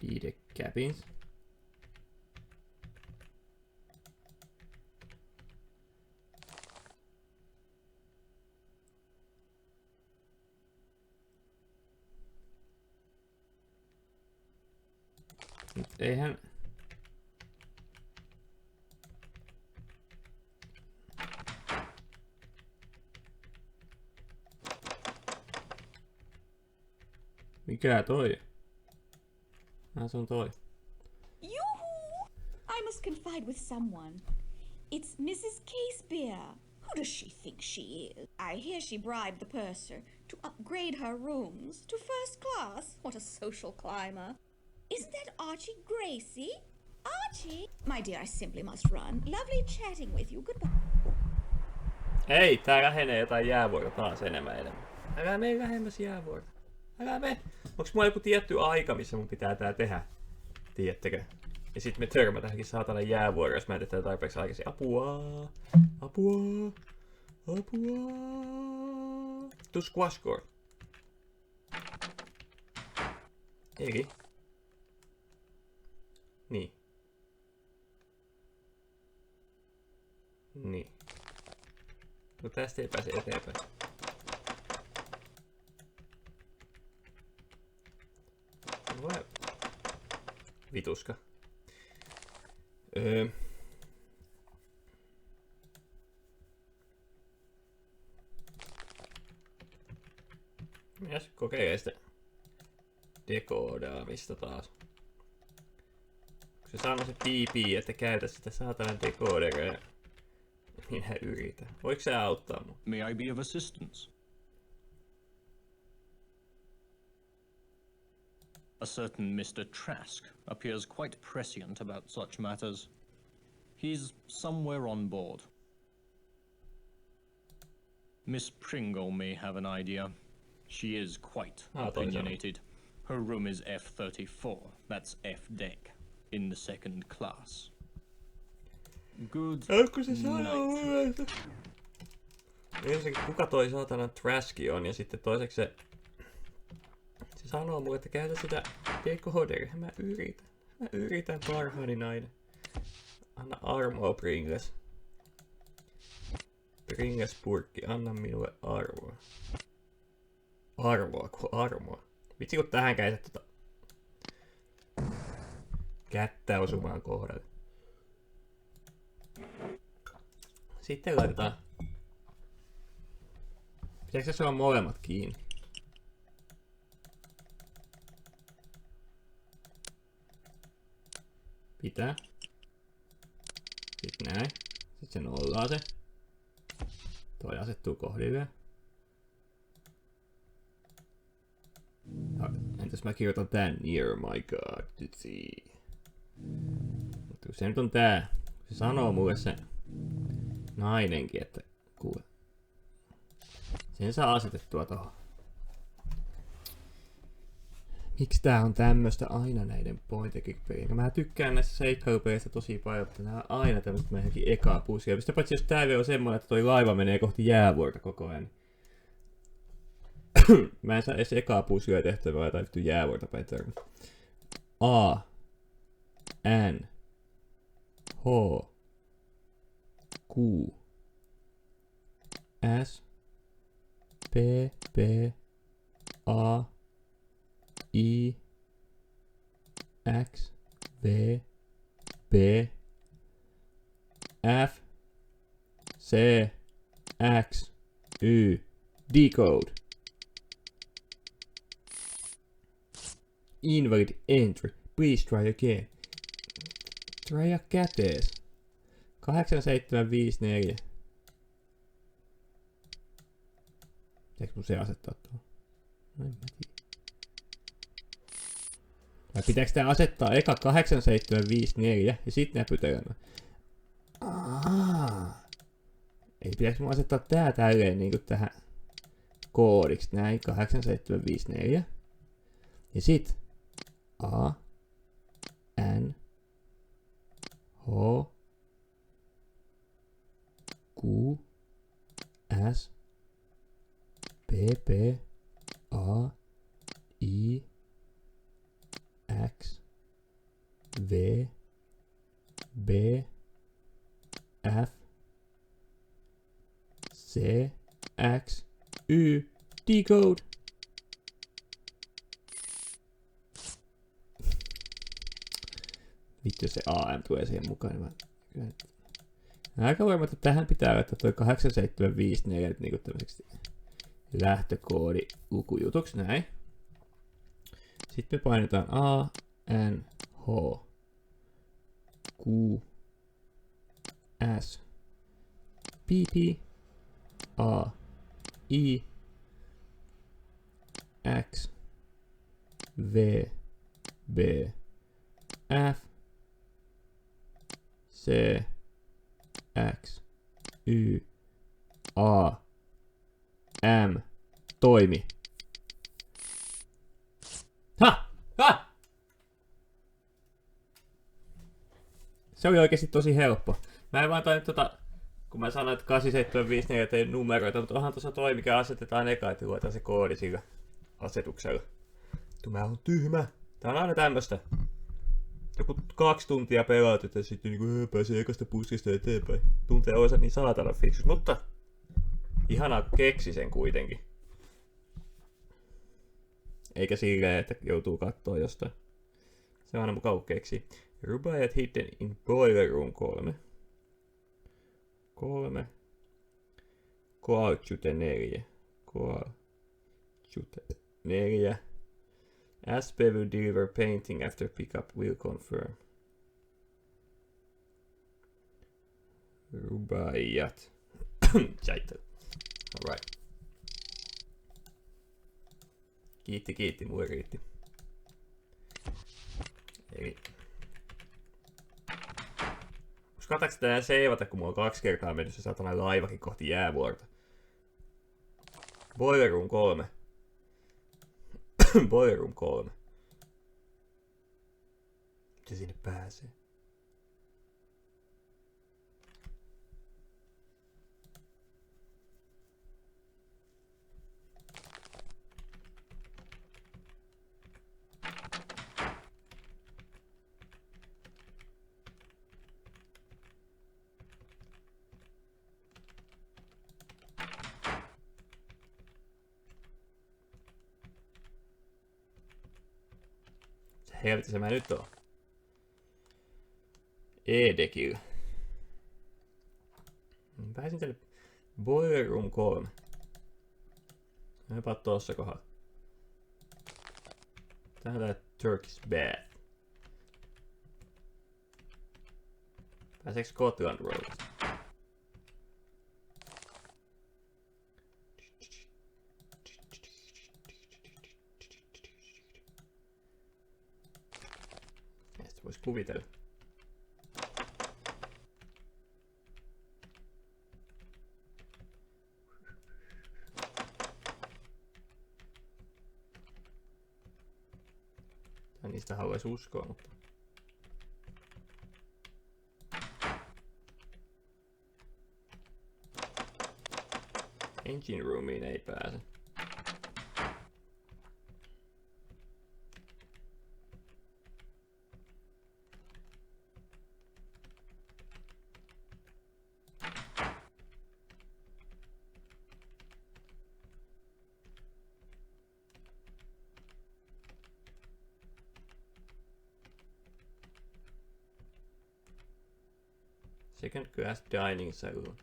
D-deck cabins. Nyt eihän... Mikä toi? Se on toi. Yoo-hoo! I must confide with someone. It's Mrs. Casebeer. Who does she think she is? I hear she bribed the purser to upgrade her rooms to first class. What a social climber. Isn't that Archie Gracie? Archie? My dear, I simply must run. Lovely chatting with you. Goodbye. Ei, tää lähenee jotain jäävuorta taas enemmän. Älä mene lähemmäs jäävuorta. Älä mene. Onks mulla joku tietty aika, missä mun pitää tää tehdä? Tiedättekö? Ja sit me törmätäänkin saatana jäävuoroon, jos mä en tee tätä tarpeeksi aikaisin. Apua! Apua! Apua! Tuu squash court. Eli. Niin. Niin. No tästä ei pääse eteenpäin. Vai? Vituska. Mitäs kokeilee sitä dekoodaamista taas? Kun se sanoo se piipii, että käytä sitä saatanan dekooderia. Minä yritän. Voiko se auttaa mua? May I be of assistance? A certain Mr. Trask appears quite prescient about such matters. He's somewhere on board. Miss Pringle may have an idea. She is quite opinionated. Her room is F34. That's F deck in the second class. Good night. Ensinnäkin kuka toi saatana Traski on, ja sitten toiseksi se sanoo mulle, että käytä sitä decoderia. Mä yritän parhaani nainen. Anna armoa, Pringles. Pringles-purkki, anna minulle arvoa. Armoa. Vitsi kun tähän käytät tota kättä osumaan kohdalle. Sitten laitetaan. Pitääkö se olla molemmat kiinni? Pitää. Sitten näin. Sitten se nollaa se. Toi asettuu kohdilleen. Entäs mä kirjoitan tän near, my god, let's see. Se nyt on tää. Se sanoo mulle se nainenkin, että kuule. Sen saa asetettua tohon. Miksi tää on tämmöstä aina näiden point and click -pelien? Mä tykkään näissä seikkailupeleissä tosi paljon, että nää on aina tämmöset meidänkin ekaa pusia. Sitä paitsi jos tää vielä on semmonen, että toi laiva menee kohti jäävuorta koko ajan. Mä en saa edes ekaa pusia tehtävää tai vittu jäävuorta päin törmät. A. N. H. Q. S. P. P. A. I. X. V. B. F. C. X. Y. Decode. Invalid entry. Please try again. Try kätees. 8754. Pitääkö mun se asettaa tuohon? No en mä tiedä. Vai pitääkö tää asettaa eka 8754 ja sit näpytellä? Ei pitääkö mun asettaa tää tälleen niinku tähän koodiksi. Näin 8754. Ja sit A. N. H. Q. S. P. P. A. I. X. V. B. F. C. X. Y. Decode. Vittu se AM tulee siihen mukaan. Aika varma, että tähän pitää laittaa toi 8754 nyt niinku tämmöiseksi lähtökoodi lukujutuksi. Näin. Sitten me painetaan A, N, H, Q, S, P, P, A, I, X, V, B, F, C, X, Y, A, M, toimi. Ha! Ha! Se oli oikeesti tosi helppo. Mä en vaan tainnut kun mä sanoin, että 8754 tein numeroita, mutta onhan tuossa toi, mikä asetetaan eka, että luetaan se koodi sillä asetuksella. Mä oon tyhmä. Tää on aina tämmöstä. Joku 2 tuntia pelaat, että sitten niinku pääsee ekasta puskista eteenpäin. Tuntee osa niin saatana fiksus, mutta ihanaa kun keksi sen kuitenkin. Eikä silleen, että joutuu kattoo jostain. Se on aina mukava keksi. Rubaiyat hidden in boiler room 3. 3. Coachute 4. Coachute 4. SP will deliver painting after pickup, will confirm. Rubaiyat. Title. Alright. Kiitti, mulle riitti. Eli uskataanko tää seivata, kun mulla on 2 kertaa mennyt se satana laivakin kohti jäävuorta? Boiler room 3. Boiler room 3. Se sinne pääsee. Helvetti mä nyt oon. E-dekillä. Pääsin tänne Boiler Room 3. Jopa tossa kohdalla. Tää on tää Turkish Bath. Pääseekö Scotland Roadista? Näistä voisi kuvitella. Tai niistä haluaisi uskoa, mutta... Engine roomiin ei pääse. Second class dining saloon.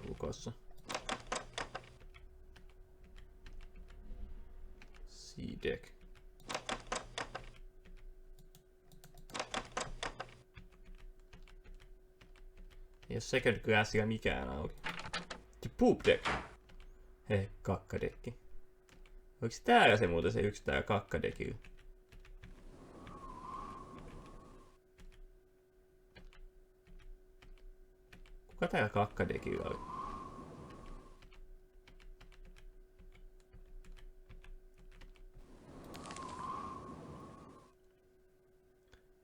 Lukossa. C-deck. Ei oo second classia mikään auki. Poop deck. Hei, kakkadekki. Oliko täällä se muuten se yksi täällä kakkadekillä? Kuka täällä kakkadekillä oli?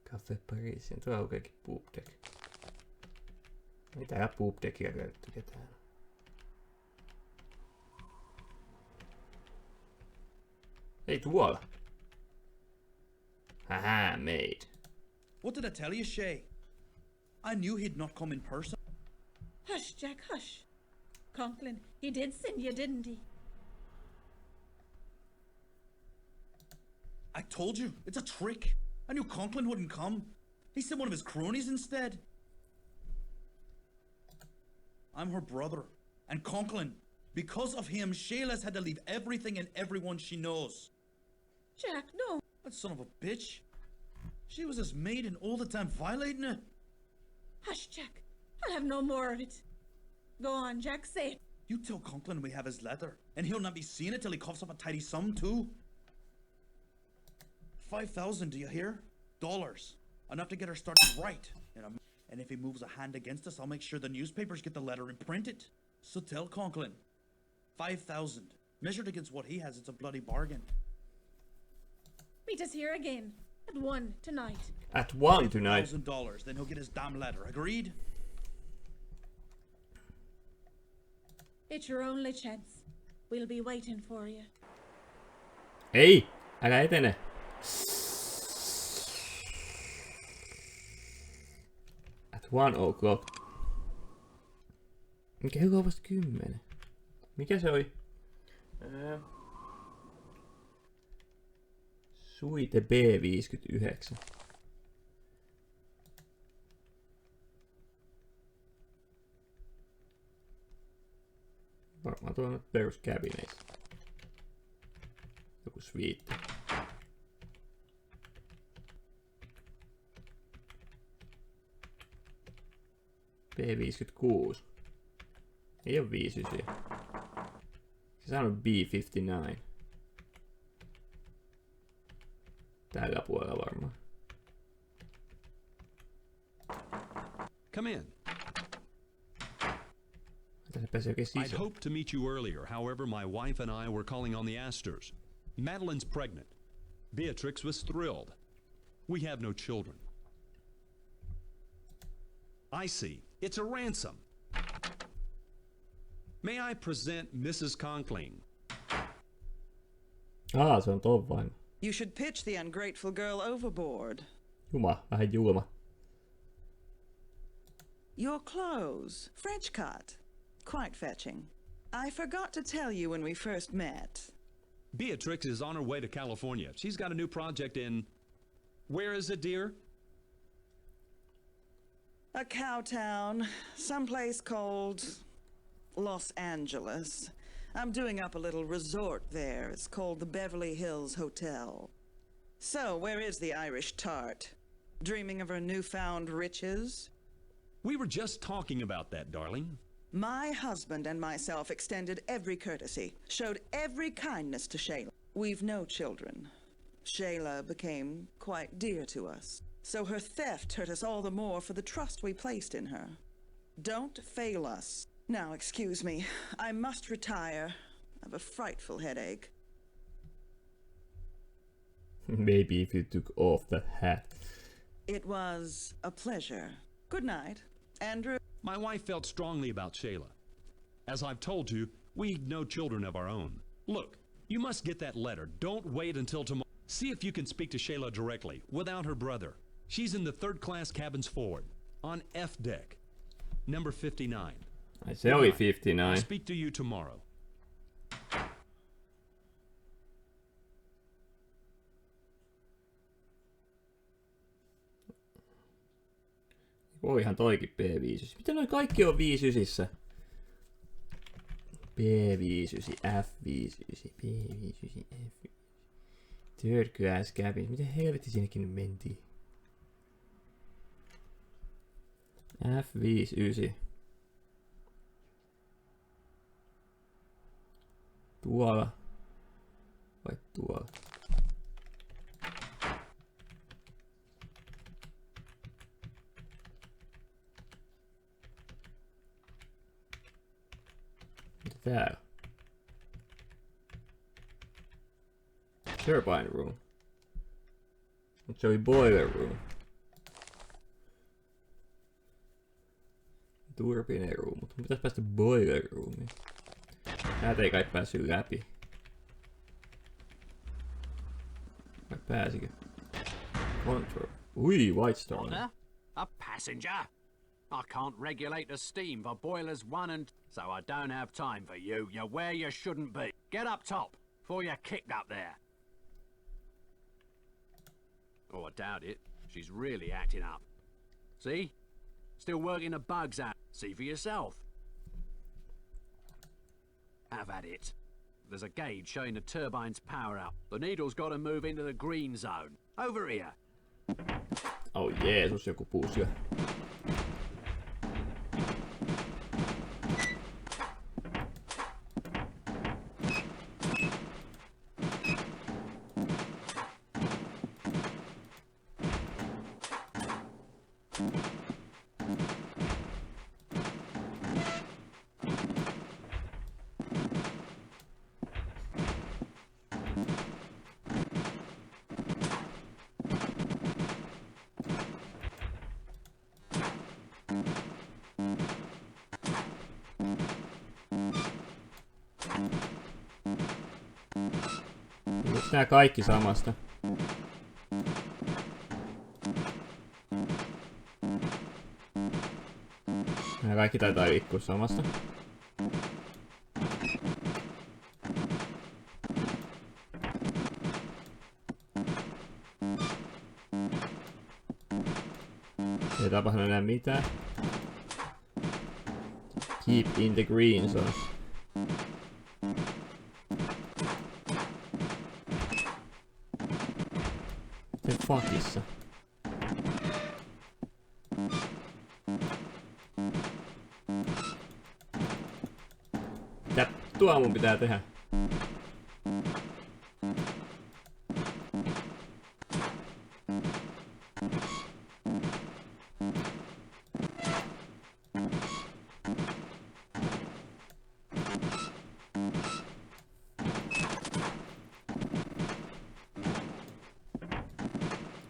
Cafe Parisiin, tuo aukeekin poop deck. Ei täällä poop deckia käytetty ketään. Ei tuolla. Haha, made. What did I tell you, Shay? I knew he'd not come in person. Hush, Jack, hush. Conklin, he did send you, didn't he? I told you, it's a trick. I knew Conklin wouldn't come. He sent one of his cronies instead. I'm her brother. And Conklin, because of him, Shayla's had to leave everything and everyone she knows. Jack, no. That son of a bitch. She was his maid and all the time violating it. Hush, Jack. I'll have no more of it. Go on, Jack, say it. You tell Conklin we have his letter, and he'll not be seeing it till he coughs up a tidy sum, too. 5,000, do you hear? Dollars. Enough to get her started right. And if he moves a hand against us, I'll make sure the newspapers get the letter and print it. So tell Conklin. 5,000. Measured against what he has, it's a bloody bargain. Meet us here again. At 1 tonight. At 1 tonight. $5,000, then he'll get his damn letter. Agreed? It's your only chance. We'll be waiting for you. Ei! Älä etene! At 1 o'clock. Kello on vasta 10. Mikä se oli? Suite B59. Varmaan tuolla peruskäbineissa. Joku suite. B56. Ei oo 59. Se on B59. Tällä puolella varmaan. Come in. I'd hoped to meet you earlier. However, my wife and I were calling on the Astors. Madeline's pregnant. Beatrix was thrilled. We have no children. I see. It's a ransom. May I present Mrs. Conkling? Se on ton vaimo. You should pitch the ungrateful girl overboard. Vähän julma. Your clothes, French cut. Quite fetching. I forgot to tell you when we first met. Beatrix is on her way to California. She's got a new project in... Where is it, dear? A cow town. Someplace called... Los Angeles. I'm doing up a little resort there. It's called the Beverly Hills Hotel. So, where is the Irish tart? Dreaming of her newfound riches? We were just talking about that, darling. My husband and myself extended every courtesy, showed every kindness to Shayla. We've no children. Shayla became quite dear to us, so her theft hurt us all the more for the trust we placed in her. Don't fail us. Now, excuse me, I must retire. I have a frightful headache. Maybe if you took off that hat. It was a pleasure. Good night, Andrew. My wife felt strongly about Shayla. As I've told you, we've no children of our own. Look, you must get that letter. Don't wait until tomorrow. See if you can speak to Shayla directly, without her brother. She's in the third-class cabins forward, on F deck, number 59. I say only 59. I'll speak to you tomorrow. Voihan toikin B5. Miten noin kaikki on 5-9? B5, F5, B5, F5. Third class cabin. Miten helvetti sinnekin nyt mentiin? F5, Tuolla. Vai tuolla? Mitä täällä? Turbine room. Mut se oli boiler room. Turbine room, mutta mun pitäis päästä boiler roomiin. Näitä ei kai päässyt läpi. Vai pääsikö? Control. Ui, White Star. Honor? A passenger? I can't regulate the steam for boilers 1 and... So I don't have time for you. You're where you shouldn't be. Get up top, before you're kicked up there. Oh, I doubt it. She's really acting up. See? Still working the bugs out. See for yourself. Have at it. There's a gauge showing the turbine's power out. The needle's got to move into the green zone. Over here. Oh Jeesus, joku puusio. Onks nää kaikki samasta? Nää kaikki taitaa liikkua samasta. Ei tapahdu enää mitään. Keep in the green zone. Fuckissa. Mitä tuo mun pitää tehdä?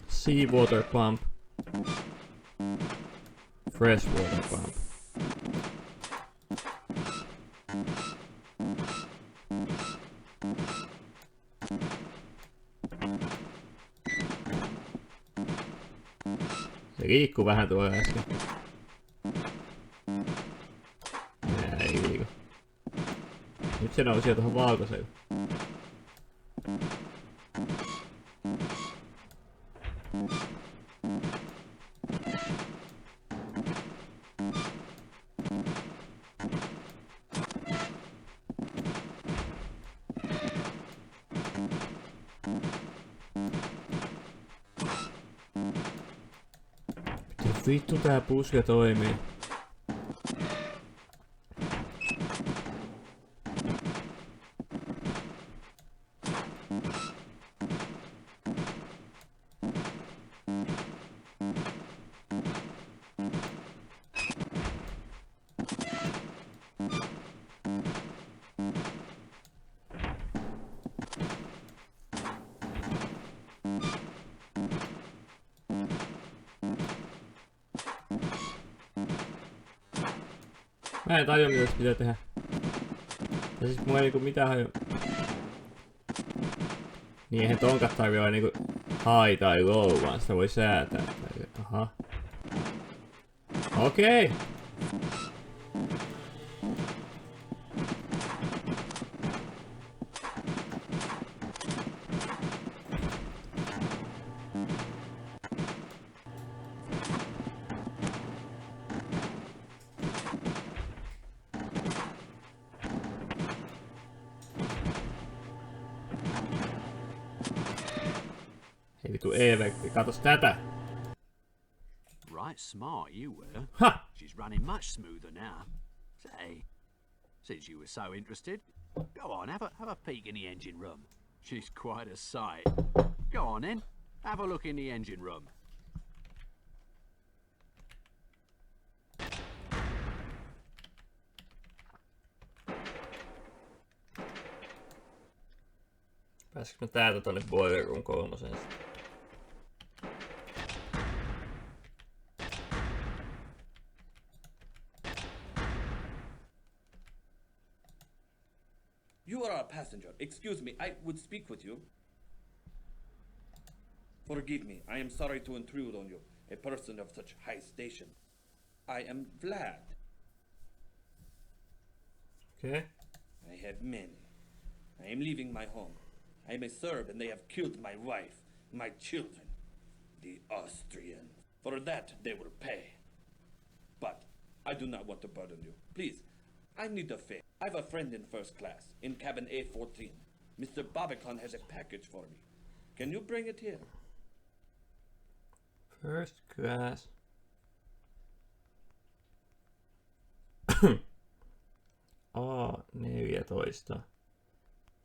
Seawater pump. Freshwater pump. Se liikkuu vähän tuo äsken. Ei liiku. Nyt se nousi jo tuohon valkoiselle. vittu tää puske toimii? Mä en tajua mitä pitää tehdä. Ja siis mulla ei niinku mitään haju. Niin eihän tonkat tarvii olla niinku high tai low, vaan sitä voi säätää. Aha. Okei. Okay. Katos tätä. Right smart you were. Ha! She's running much smoother now. Say, since you were so interested, go on, have a peek in the engine room. She's quite a sight. Go on then, have a look in the engine room. Pääsikö mä täältä tonne Boiler Room 3? You are a passenger. Excuse me, I would speak with you. Forgive me, I am sorry to intrude on you, a person of such high station. I am Vlad. Okay. I have many. I am leaving my home. I am a Serb and they have killed my wife, my children. The Austrians. For that they will pay. But I do not want to burden you. Please, I need a favor. I have a friend in first class, in cabin A14. Mr. Babicon has a package for me. Can you bring it here? First class. A14.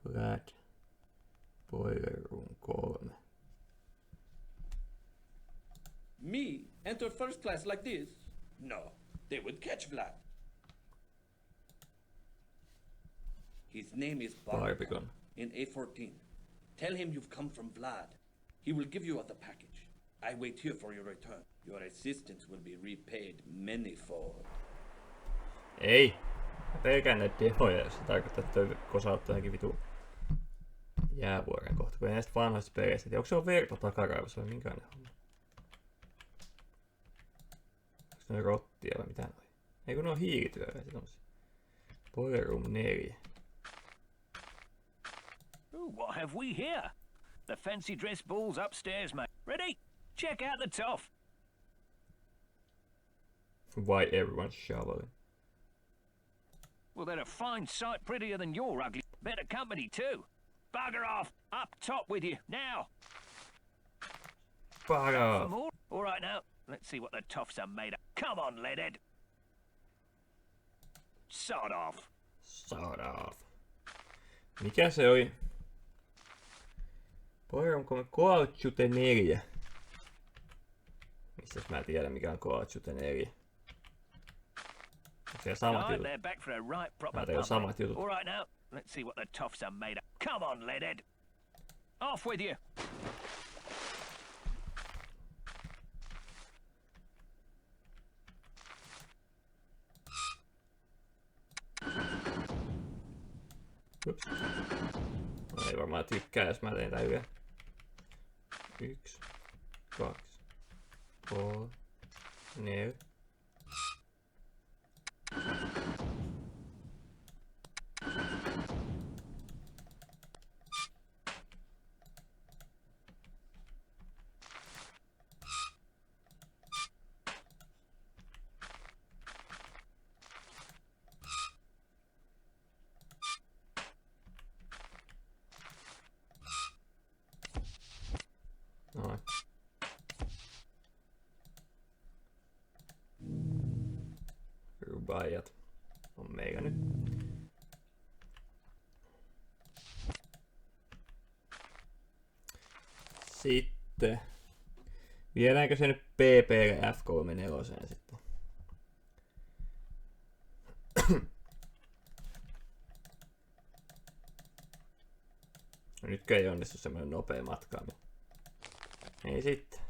Vlad. Boiler Room 3. Me enter first class like this? No, they would catch Vlad. His name is Barbicon in A14. Tell him you've come from Vlad. He will give you the package. I wait here for your return. Your assistance will be repaid manyfold. Ei. Mä pelkään näitä dehoja, jos se tarkoittaa, että toi kosauttaa johonkin vitu jäävuoren kohta. Kun ei näistä vanhoista peleistä. Onko se on verta takaraivossa vai minkälainen homma? Onko ne rottia vai mitä noi? Ei kun ne on hiilityöläisiä tommosia. Boiler Room 4. What have we here? The fancy dress balls upstairs, mate. Ready? Check out the toff. Why everyone's shoveling? Well, they're a fine sight prettier than your ugly. Better company, too. Bugger off. Up top with you, now. Bugger off. More? All right, now. Let's see what the toffs are made of. Come on, leadhead. Sod off. Sod off. Mikä se oli? Onko Coachute 4? Mistäs mä tiedän mikä on Coachute 4? Onko siellä samat jutut? Mä tein samat jutut. All right now, let's see what the toffs are made of. Come on, leadhead. Off with you. Ups. No ei varmaan tykkää, jos mä teen tää yhden. 1, 2, 3, 4. Noin. rubaijat on meikä nyt. Sitten. Viedäänkö se nyt PP F34 sitten? No nytkö ei onnistu semmoinen nopea matkaaminen. Ei sitten.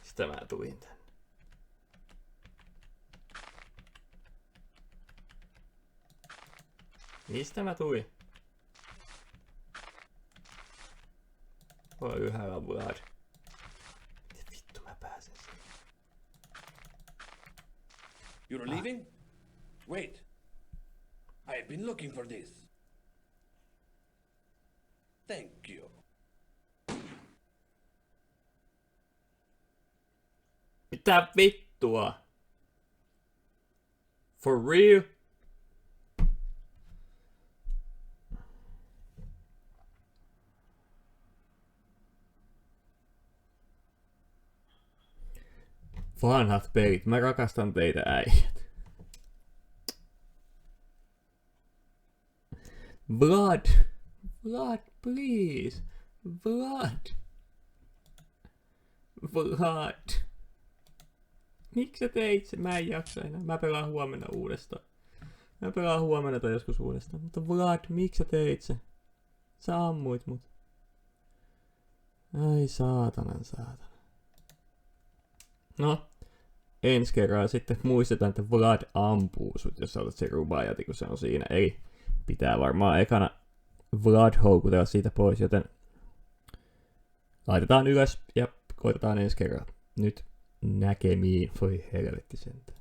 Sitä mä tuin tänne. Mistä mä tuin? Voi yhä Vlad. Miten vittu mä pääsen siihen? You're leaving? Wait. I have been looking for this. Thank you. Mitä vittua? For real? Vanhat pelit. Mä rakastan teitä äijät. Vlad. Vlad, please. Vlad. Vlad. Miksi sä teit sen? Mä en jaksa enää. Mä pelaan huomenna uudestaan. Mä pelaan huomenna tai joskus uudestaan. Mutta Vlad, miksi sä teit sen? Sä ammuit mut. Ai saatanan saatana. No. Ensi kerralla sitten muistetaan, että Vlad ampuu sut, jos sä otat sen rubaajati, kun se on siinä. Eli pitää varmaan ekana Vlad houkutella siitä pois, joten laitetaan ylös ja koitetaan ensi kerralla. Nyt näkemiin. Voi helvetti sentään.